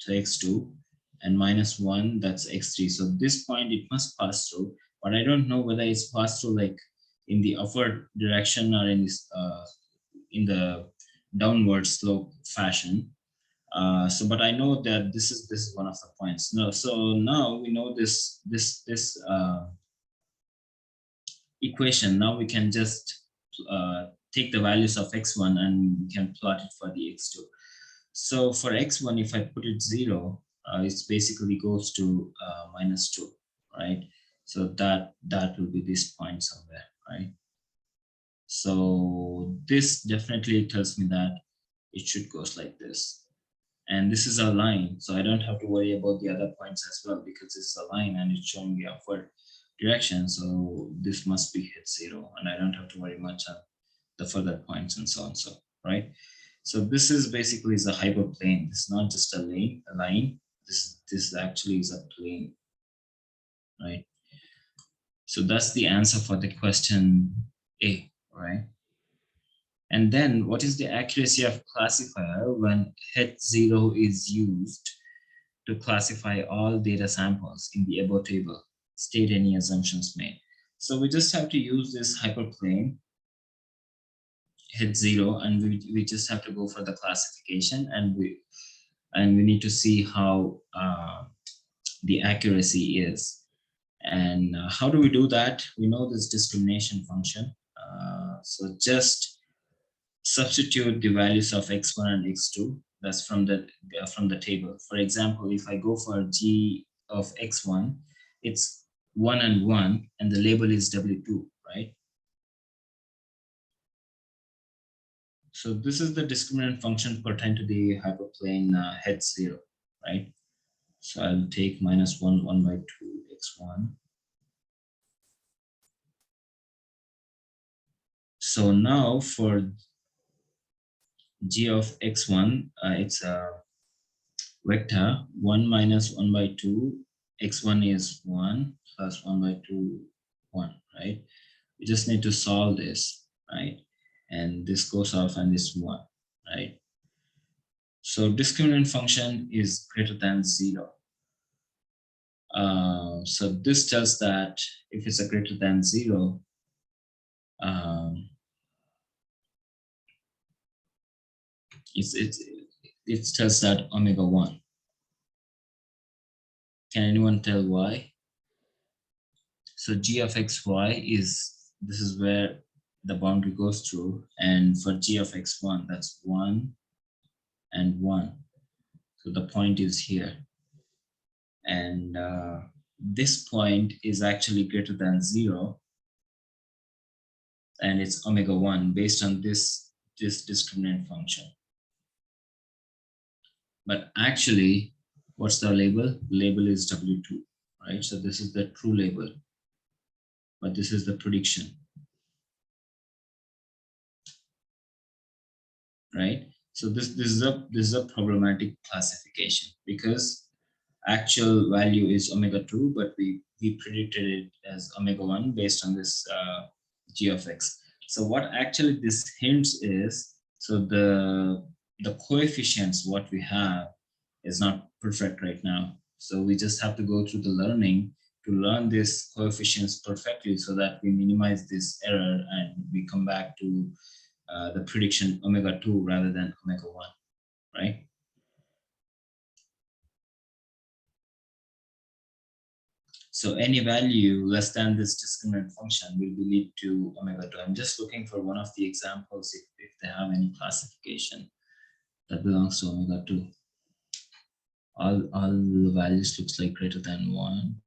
to x2, and -1, that's x3. So this point it must pass through, but I don't know whether it's passed through like in the upward direction or in this in the downward slope fashion. So, but I know that this is one of the points. No, so now we know this equation. Now we can just take the values of x1 and we can plot it for the x2. So for x1, if I put it 0, it basically goes to -2, right? So that will be this point somewhere, right? So this definitely tells me that it should go like this. And this is a line, so I don't have to worry about the other points as well, because it's a line and it's showing the upward direction. So this must be hit 0, and I don't have to worry much on the further points and so on. So right. So this is basically is a hyperplane. This is not just a line. This actually is a plane, right? So that's the answer for the question A, right? And then what is the accuracy of classifier when head 0 is used to classify all data samples in the above table? State any assumptions made. So we just have to use this hyperplane head 0, and we just have to go for the classification, and we need to see how the accuracy is. And how do we do that? We know this discrimination function. So just substitute the values of x1 and x2. That's from the table. For example, if I go for g of x1, it's 1 and 1, and the label is w2, right? So this is the discriminant function pertaining to the hyperplane head 0, right? So I'll take -1, 1/2 x1. So now for g of x1, it's a vector 1 minus 1/2. X1 is 1 plus 1/2, 1, right? We just need to solve this, right? And this goes off and this 1, right? So discriminant function is greater than 0. So this tells that if it's a greater than 0, it tells that omega 1. Can anyone tell why? So g of xy this is where the boundary goes through, and for g of x1, that's 1 and 1. So the point is here, and this point is actually greater than 0, and it's omega 1 based on this discriminant function. But actually, what's the label? Label is W2, right? So this is the true label, but this is the prediction, right? So this is a problematic classification because actual value is omega 2, but we predicted it as omega 1 based on this g of x. So what actually this hints is, so the coefficients what we have is not perfect right now. So we just have to go through the learning to learn these coefficients perfectly so that we minimize this error and we come back to the prediction omega 2 rather than omega 1, right? So any value less than this discriminant function will be lead to omega 2. I'm just looking for one of the examples if they have any classification that belongs to omega 2. All the values looks like greater than 1.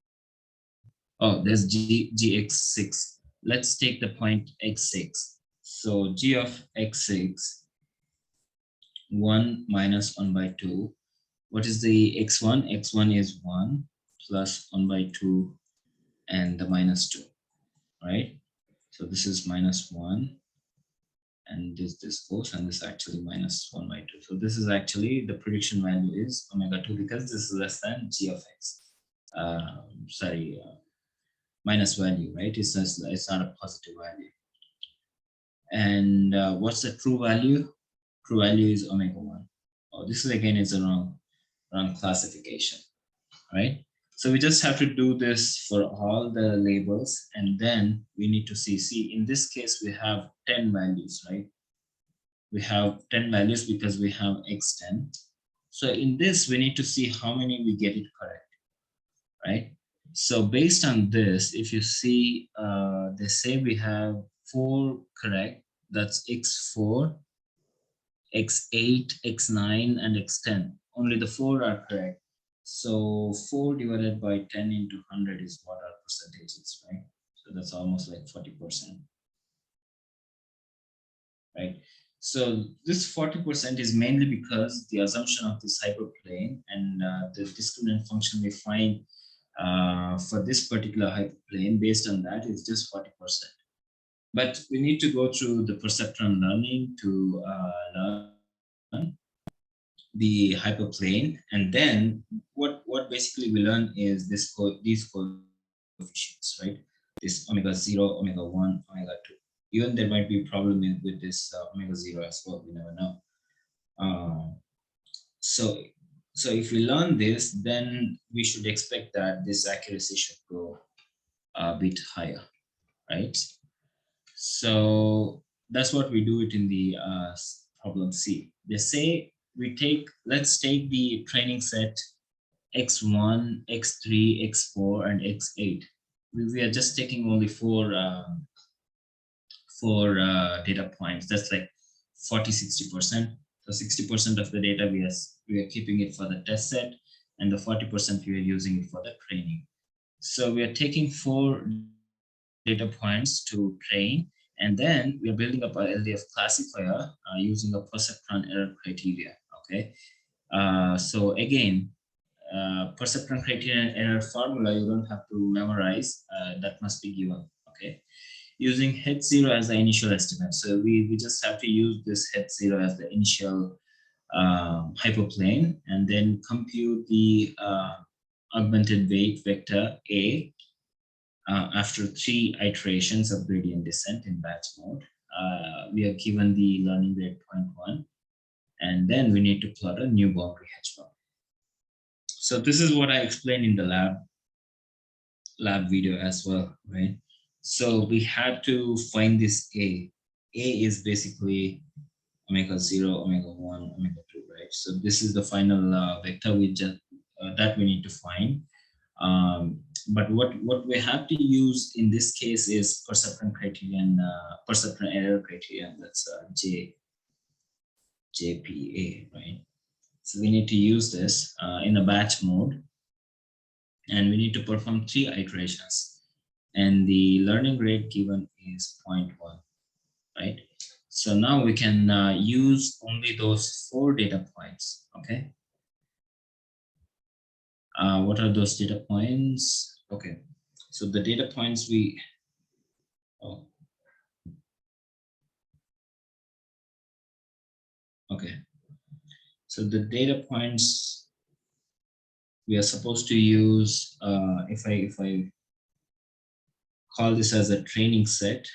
Oh, there's gx6. Let's take the point x6. So g of x6, 1 minus 1 by 2. What is the x1? x1 is 1 plus 1 by 2 and the minus 2, right? So this is minus 1 and this goes, and this actually minus 1 by 2. So this is actually the prediction value is omega 2 because this is less than g of x. Minus value, right? It's not a positive value. And what's the true value? True value is omega 1. Oh, this is again is a wrong classification, right? So we just have to do this for all the labels, and then we need to see, in this case, we have 10 values, right? We have 10 values because we have x10. So in this, we need to see how many we get it correct, right? So based on this, if you see, they say we have 4 correct, that's x4, x8, x9, and x10. Only the 4 are correct. So 4 divided by 10 into 100 is what our percentage is, right? So that's almost like 40%, right? So this 40% is mainly because the assumption of this hyperplane and the discriminant function we find for this particular hyperplane based on that is just 40%. But we need to go through the perceptron learning to learn the hyperplane, and then what basically we learn is these coefficients, right? This omega 0, omega 1, omega 2. Even there might be a problem with this omega 0 as well, we never know. So if we learn this, then we should expect that this accuracy should go a bit higher, right? So that's what we do it in the problem C. They say let's take the training set x1, x3, x4, and x8. We are just taking only four data points. That's like 40-60%. So 60% of the data we are keeping it for the test set, and the 40% we are using it for the training. So we are taking 4 data points to train, and then we are building up a LDF classifier using a perceptron error criteria. Okay, so again, perceptron criteria and error formula you don't have to memorize. That must be given. Okay, using H0 as the initial estimate. So we just have to use this H0 as the initial hyperplane, and then compute the augmented weight vector A after 3 iterations of gradient descent in batch mode. We are given the learning rate 0.1, and then we need to plot a new boundary H1. So this is what I explained in the lab video as well, right? So we had to find this A. A is basically omega 0, omega 1, omega 2, right? So this is the final vector that we need to find. But what we have to use in this case is perceptron criterion, perceptron error criterion. That's JPA, right? So we need to use this in a batch mode. and we need to perform 3 iterations, and the learning rate given is 0.1, right? So now we can use only those 4 data points. Okay, what are those data points? Okay, so the data points we okay, so the data points we are supposed to use, if I call this as a training set,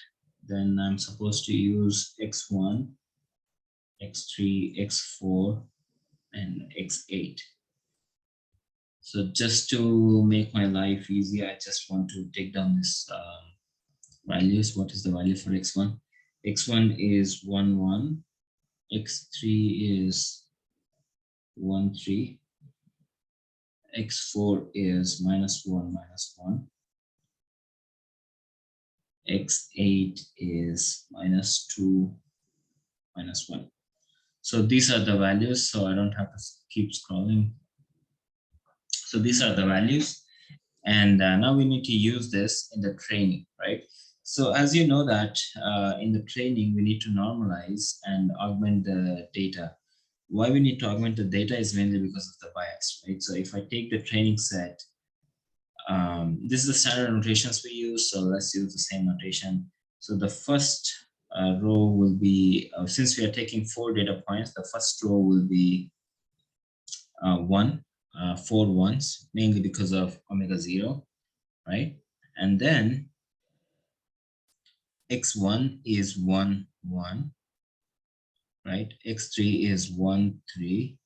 then I'm supposed to use x1, x3, x4, and x8. So just to make my life easy, I just want to take down this values. What is the value for x1? x1 is 1, 1, x3 is 1, 3, x4 is -1, -1, x8 is -2, -1. So these are the values, so I don't have to keep scrolling. So these are the values, and now we need to use this in the training, right? So as you know that in the training, we need to normalize and augment the data. Why we need to augment the data is mainly because of the bias, right? So if I take the training set, this is the standard notations we use, so let's use the same notation. So the first row will be, since we are taking 4 data points, the first row will be 1, 4 ones, mainly because of omega 0, right? And then x1 is 1, 1, right? x3 is 1, 3,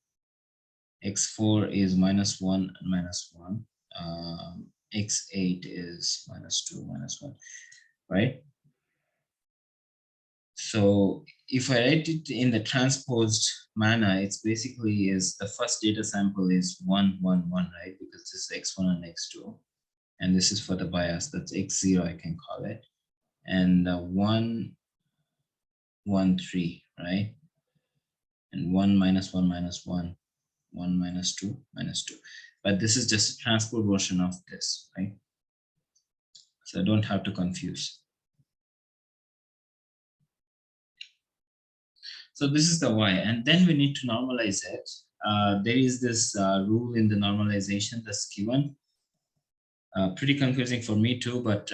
x4 is -1 and -1, x8 is -2, -1, right? So if I write it in the transposed manner, it's basically is the first data sample is 1, 1, 1, right? Because this is x1 and x2. And this is for the bias, that's x0, I can call it. And 1, 1, 3, right? And 1, -1, -1, 1, -2, -2. But this is just a transport version of this, right? So I don't have to confuse. So this is the y, and then we need to normalize it. There is this rule in the normalization that's given. Pretty confusing for me too, but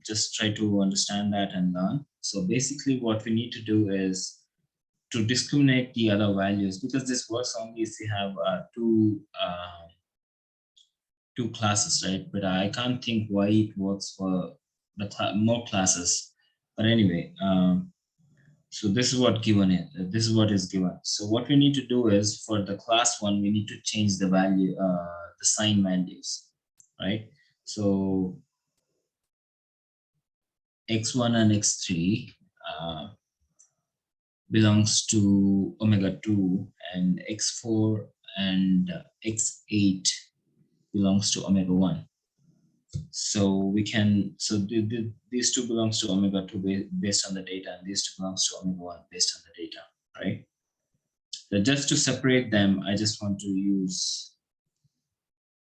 just try to understand that and learn. So basically what we need to do is to discriminate the other values, because this works only if you have two classes, right? But I can't think why it works for the more classes. But anyway, so this is what given it. This is what is given. So what we need to do is for the class 1, we need to change the value, the sign values, right? So x1 and x3 belongs to omega 2, and x4 and x8 belongs to omega 1. So we can, so these two belongs to omega 2 based on the data, and these two belongs to omega 1 based on the data, right? So just to separate them, I just want to use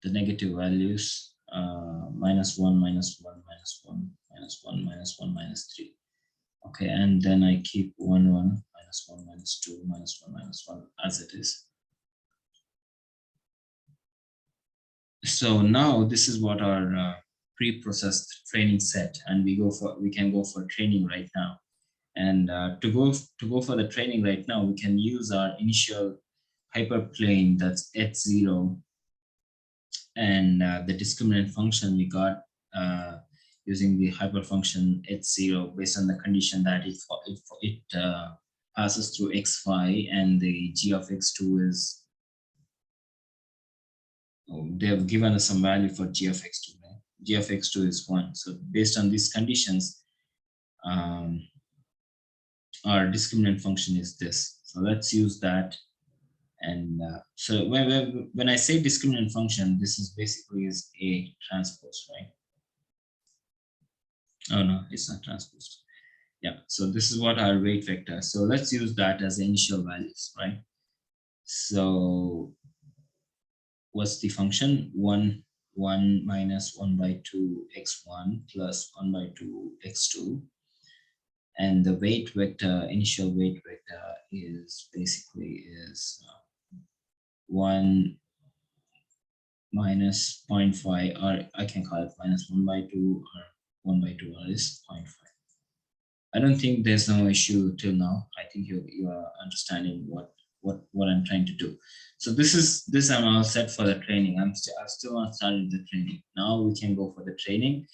the negative values, -1, -1, -1, -1, -1, -3. Okay, and then I keep 1, 1, -1, -2, -1, -1 as it is. So now this is what our pre-processed training set, and we can go for training right now. And to go for the training right now, we can use our initial hyperplane, that's h0, and the discriminant function we got using the hyperfunction h0 based on the condition that it passes through x phi, and the g of x2 is, they have given us some value for g of x2, right? G of x2 is 1. So based on these conditions, our discriminant function is this. So let's use that. And so when I say discriminant function, this is basically is A transpose, right? Oh no, it's not transposed. Yeah, so this is what our weight vector. So let's use that as initial values, right? So what's the function? 1, 1 minus 1 by 2 x1 plus 1 by 2 x2, and the weight vector, initial weight vector, is basically 1 minus 0.5, or I can call it minus 1 by 2, or 1 by 2 r is 0.5. I don't think there's no issue till now. I think you are understanding what I'm trying to do. So this I'm all set for the training. I still not started the training. Now we can go for the training.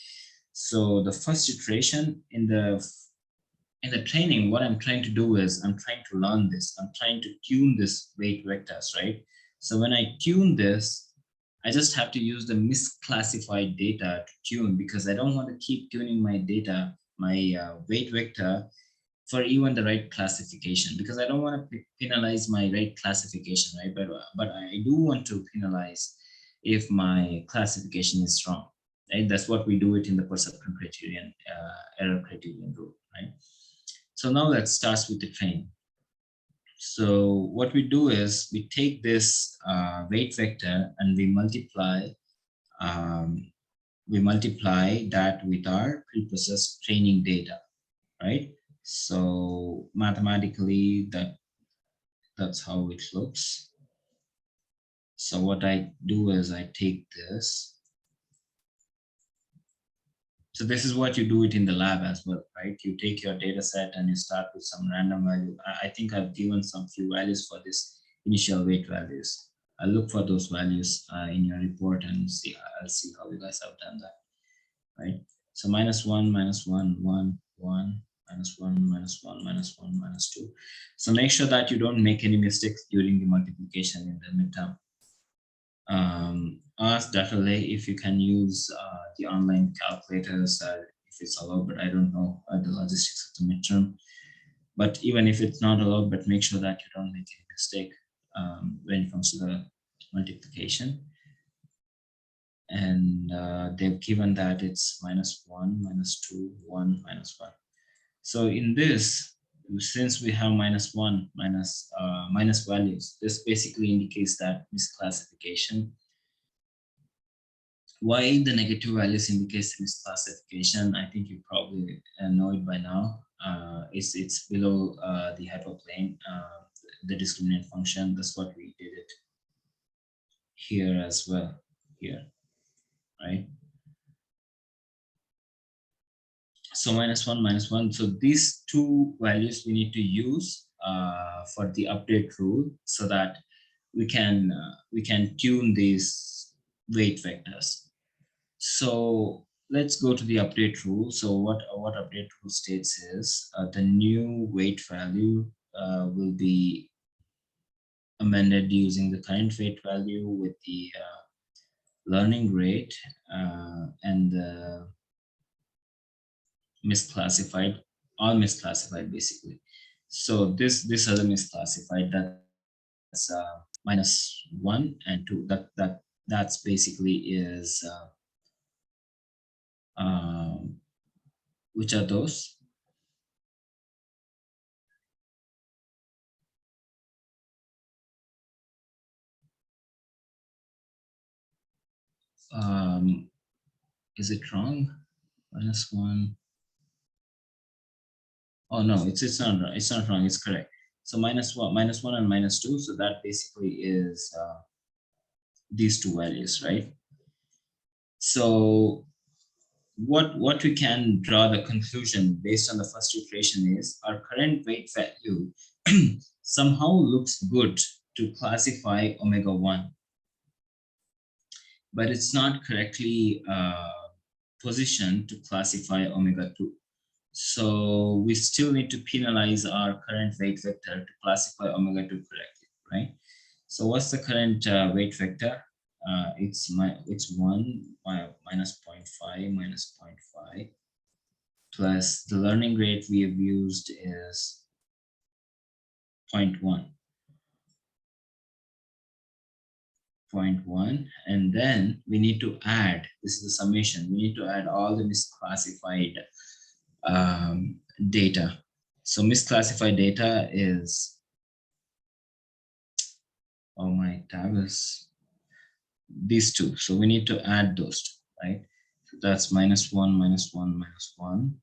So the first iteration in the training, what I'm trying to do is I'm trying to learn this. I'm trying to tune this weight vectors, right? So when I tune this, I just have to use the misclassified data to tune, because I don't want to keep tuning my data, my weight vector, for even the right classification, because I don't want to penalize my right classification, right? But I do want to penalize if my classification is wrong, right? That's what we do it in the perceptron criterion, error criterion rule, right? So now let's start with the training. So what we do is we take this weight vector and we multiply that with our preprocessed training data, right? So mathematically, that's how it looks. So what I do is I take this. So this is what you do it in the lab as well, right? You take your data set and you start with some random value. I think I've given some few values for this initial weight values. I'll look for those values in your report and I'll see how you guys have done that, right? So minus 1, minus 1, 1, 1, minus 1, minus 1, minus 1, minus 2. So make sure that you don't make any mistakes during the multiplication in the midterm. Ask Datalay if you can use the online calculators, if it's allowed, but I don't know the logistics of the midterm. But even if it's not allowed, but make sure that you don't make any mistake when it comes to the multiplication. And they've given that it's minus 1, minus 2, 1, minus 1. So in this, since we have minus 1, minus values, this basically indicates that misclassification. Why the negative values indicates misclassification? I think you probably know it by now. It's below the hyperplane, the discriminant function. That's what we did it here as well, here, right? So minus 1, minus 1. So these two values we need to use for the update rule, so that we can tune these weight vectors. So let's go to the update rule. So what update rule states is the new weight value will be amended using the current weight value with the learning rate and the misclassified, all misclassified basically. So these are the misclassified. That's minus 1 and 2. That's basically is which are those? Is it wrong? Minus 1. Oh no, it's not wrong. It's not wrong. It's correct. So minus 1, and minus 2. So that basically is these two values, right? So what we can draw the conclusion based on the first iteration is our current weight value somehow looks good to classify omega 1, but it's not correctly positioned to classify omega 2. So we still need to penalize our current weight vector to classify omega 2 correctly, right? So what's the current weight vector? It's 1 minus 0.5 minus 0.5 plus the learning rate we have used is 0.1. 0.1, and then we need to add, this is the summation, we need to add all the misclassified data. So misclassified data is, oh, my tab is, these two. So we need to add those two, right? So that's minus 1, minus 1, minus 1,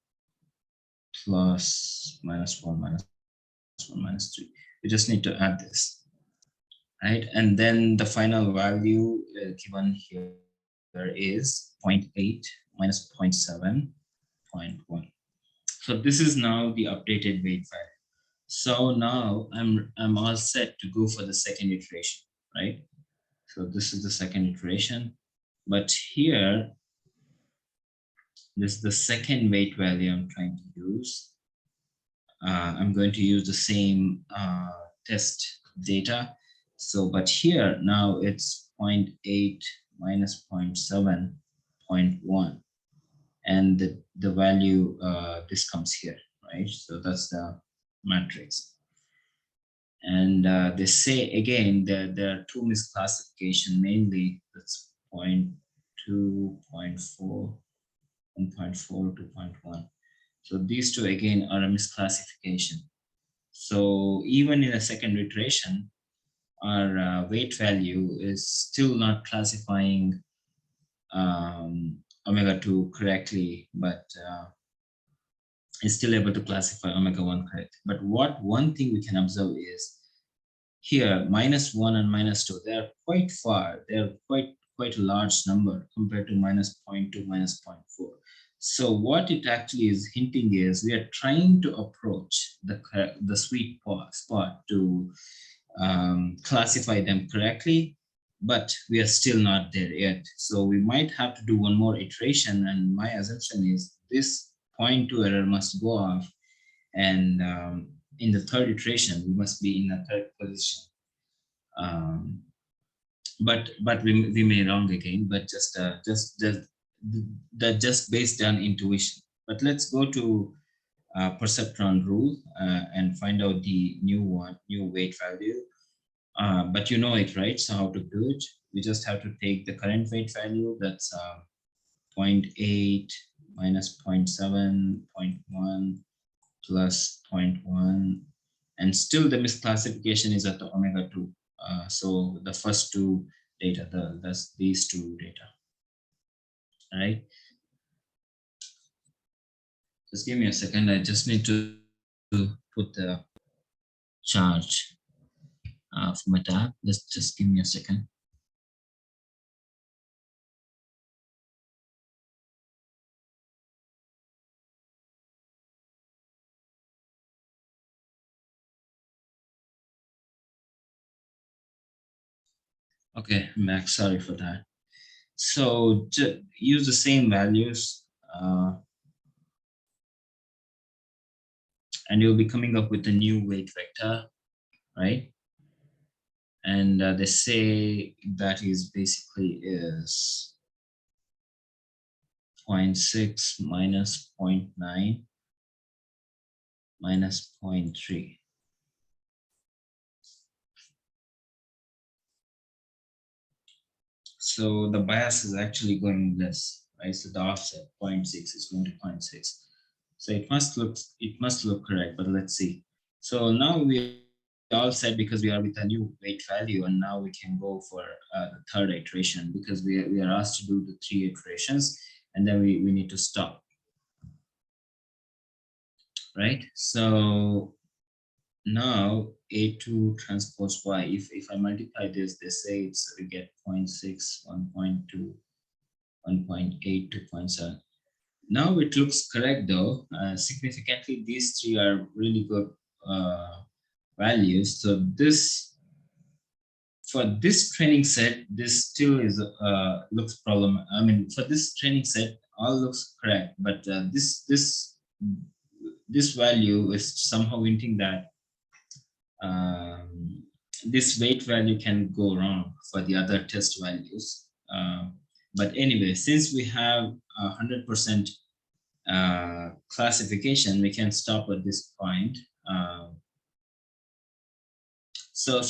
plus minus 1, minus 1, minus 3. We just need to add this, right? And then the final value given here is 0.8 minus 0.7.1. So this is now the updated weight value. So now I'm all set to go for the second iteration, right? So this is the second iteration, but here, this is the second weight value I'm trying to use. I'm going to use the same test data. So, but here now it's 0.8 minus 0.7.1. And the value, this comes here, right? So that's the matrix. And they say again that there are two misclassification, mainly that's 0.2, 0.4, 1.4 to 0.1. So these two again are a misclassification. So even in a second iteration, our weight value is still not classifying omega-2 correctly, but is still able to classify omega-1 correctly. But what one thing we can observe is here, minus 1 and minus 2, they are quite far. They're quite a large number compared to minus 0.2, minus 0.4. So what it actually is hinting is we are trying to approach the sweet spot to classify them correctly, but we are still not there yet. So we might have to do one more iteration, and my assumption is this 0.2 error must go off, and in the third iteration we must be in the third position. But we may wrong again, but just based on intuition. But let's go to perceptron rule and find out the new weight value. But you know it, right? So how to do it? We just have to take the current weight value, that's 0.8 minus 0.7, 0.1 plus 0.1, and still the misclassification is at the omega-2. So the first two data, that's these two data, all right? Just give me a second. I just need to put the charge for my tab. Just give me a second. Okay, Max, sorry for that. So use the same values, and you'll be coming up with a new weight vector, right? And they say that is basically is 0.6 minus 0.9 minus 0.3. So the bias is actually going less, right? So the offset 0.6 is going to 0.6. So it must look correct, but let's see. So now we all set because we are with a new weight value, and now we can go for the third iteration because we are asked to do the 3 iterations, and then we need to stop, right? So now A2 transpose Y, if I multiply this, they say it's we get 0.6, 1.2, 1.8 to 0.7. Now it looks correct though. Significantly, these three are really good values. So this, for this training set, this still is looks problem. I mean, for this training set, all looks correct, but this value is somehow hinting that this weight value can go wrong for the other test values. But anyway, since we have 100% classification, we can stop at this point. So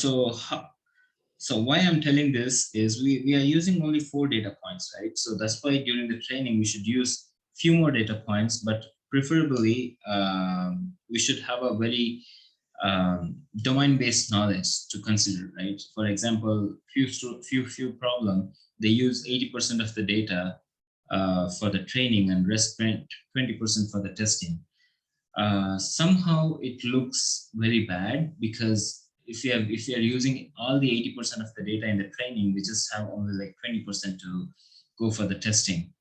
why I'm telling this is we are using only 4 data points, right? So that's why during the training we should use few more data points, but preferably we should have a very domain-based knowledge to consider, right? For example, few problem, they use 80% of the data for the training and rest 20% for the testing. Somehow it looks very bad, because if you are using all the 80% of the data in the training, we just have only like 20% to go for the testing.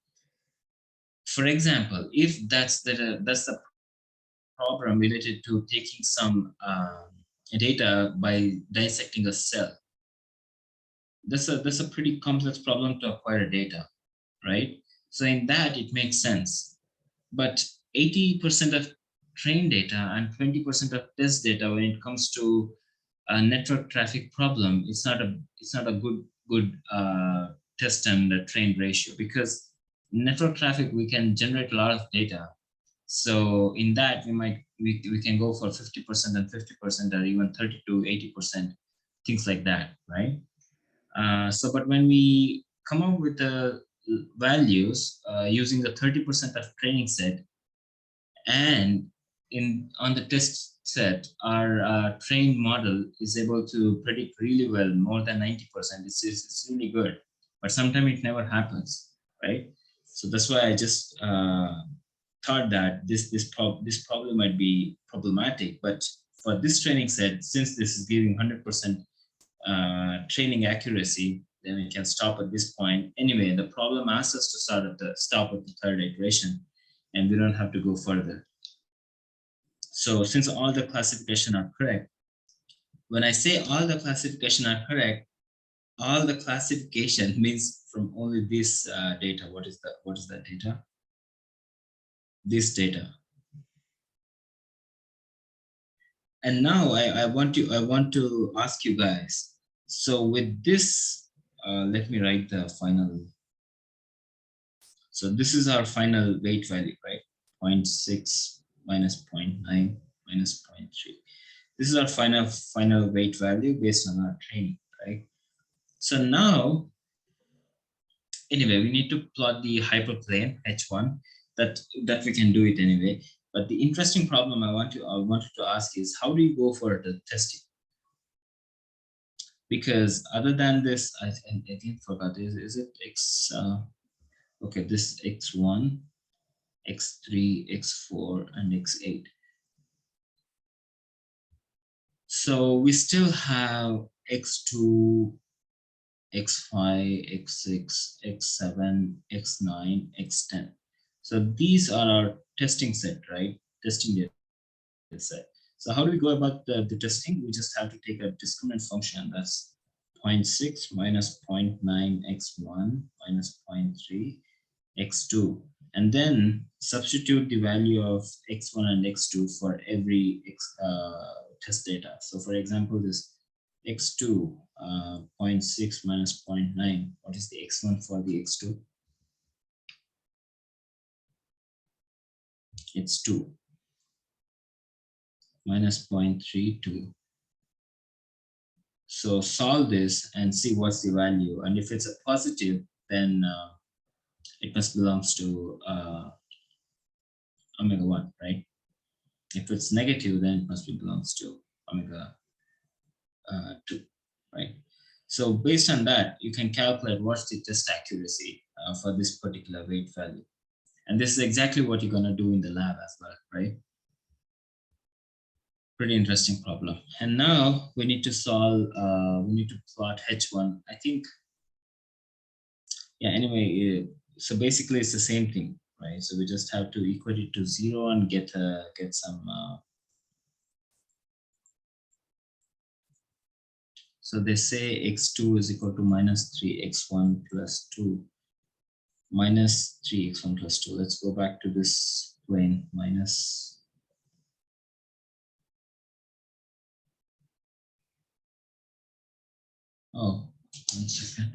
For example, if that's the problem related to taking some data by dissecting a cell, that's a pretty complex problem to acquire data, right? So in that it makes sense, but 80% of trained data and 20% of test data, when it comes to a network traffic problem, it's not a good test and train ratio, because network traffic, we can generate a lot of data. So in that, we can go for 50% and 50%, or even 30 to 80%, things like that, right? So, but when we come up with the values using the 30% of training set, and on the test set, our trained model is able to predict really well, more than 90%. It's really good, but sometimes it never happens, right? So that's why I just thought that this problem might be problematic. But for this training set, since this is giving 100% training accuracy, then we can stop at this point. Anyway, the problem asks us to stop at the third iteration, and we don't have to go further. So since all the classification are correct, when I say all the classification are correct, all the classification means from only this data. What is that data? This data. And now I want to ask you guys. So with this, let me write the final. So this is our final weight value, right? 0.6 minus 0.9 minus 0.3. This is our final weight value based on our training, right? So now, anyway, we need to plot the hyperplane H1. That we can do it anyway. But the interesting problem I wanted to ask is, how do you go for the testing? Because other than this, I again forgot, is it X? Okay, this X1, X3, X4, and X8. So we still have X2, X5, X6, X7, X9, X10. So these are our testing set, right? Testing data set. So how do we go about the testing? We just have to take a discriminant function, that's 0.6 minus 0.9 x1 minus 0.3 x2, and then substitute the value of x1 and x2 for every test data. So for example, this x2, 0.6 minus 0.9, what is the x1 for the x2? It's 2 minus 0.32. So solve this and see what's the value. And if it's a positive, then it must belongs to omega 1, right? If it's negative, then it must be belongs to omega 2, right? So based on that, you can calculate what's the test accuracy for this particular weight value. And this is exactly what you're going to do in the lab as well, right? Pretty interesting problem. And now we need to solve, we need to plot H1. I think, yeah, anyway, so basically it's the same thing, right? So we just have to equate it to 0 and get some, so they say x2 is equal to minus 3x1 plus 2, minus 3x1 plus 2. Let's go back to this plane, minus. Oh, 1 second.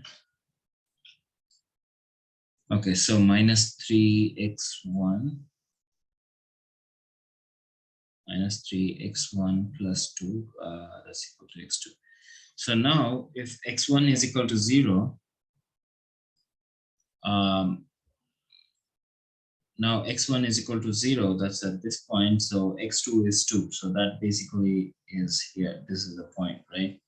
Okay, so minus 3x1 minus 3x1 plus 2, that's equal to x2. So now if x1 is equal to 0, Now x1 is equal to 0. That's at this point. So x2 is 2. So that basically is here. This is the point, right?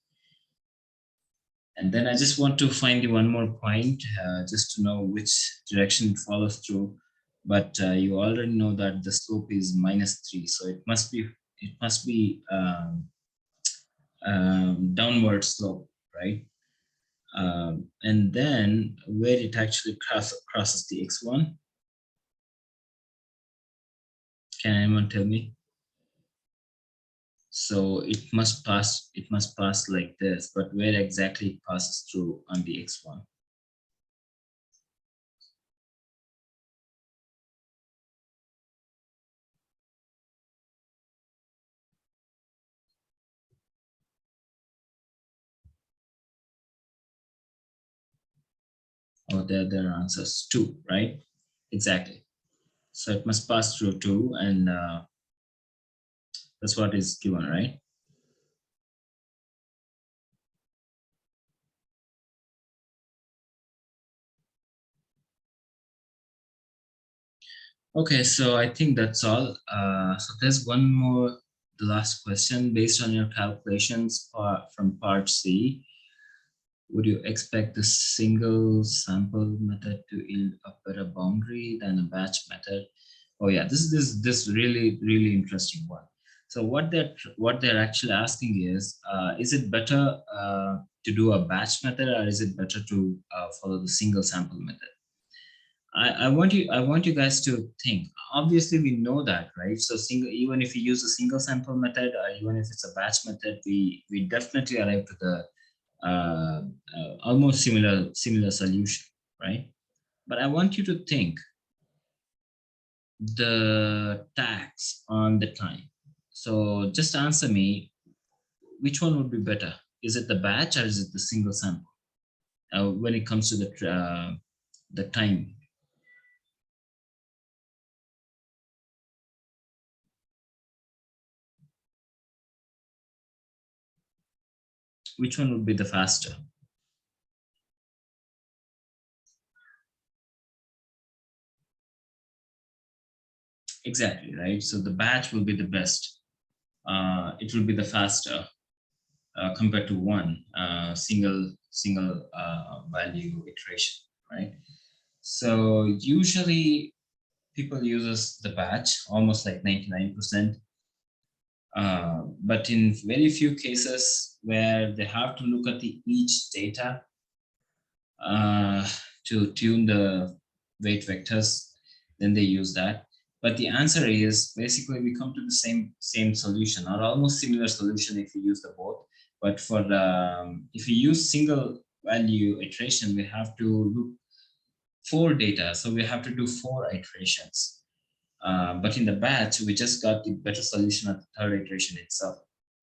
And then I just want to find you one more point, just to know which direction it follows through. But you already know that the slope is -3, so it must be downward slope, right? And then where it actually crosses the x1, can anyone tell me? So it must pass like this, but where exactly it passes through on the x1? Oh, there are answers 2, right? Exactly. So it must pass through 2, and that's what is given, right? Okay, so I think that's all. So there's one more, the last question. Based on your calculations from part C, would you expect the single sample method to yield a better boundary than a batch method? Oh yeah, this really interesting one. So what they're actually asking is it better to do a batch method, or is it better to follow the single sample method? I want you guys to think. Obviously, we know that, right? So single, even if you use a single sample method, or even if it's a batch method, we definitely arrive to the almost similar solution, right? But I want you to think the tax on the time. So just answer me, which one would be better? Is it the batch or is it the single sample? When it comes to the time, which one would be the faster? Exactly, right? So the batch will be the best. It will be the faster compared to one single value iteration, right? So usually people uses the batch almost like 99%. But in very few cases where they have to look at the each data uh, to tune the weight vectors, then they use that. But the answer is basically we come to the same solution, or almost similar solution if you use the both. But for the if you use single value iteration, we have to look four data, so we have to do 4 iterations. But in the batch, we just got the better solution at the third iteration itself.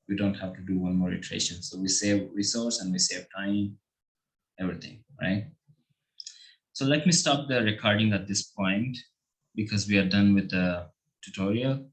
We don't have to do one more iteration, so we save resource and we save time, everything, right? So let me stop the recording at this point because we are done with the tutorial.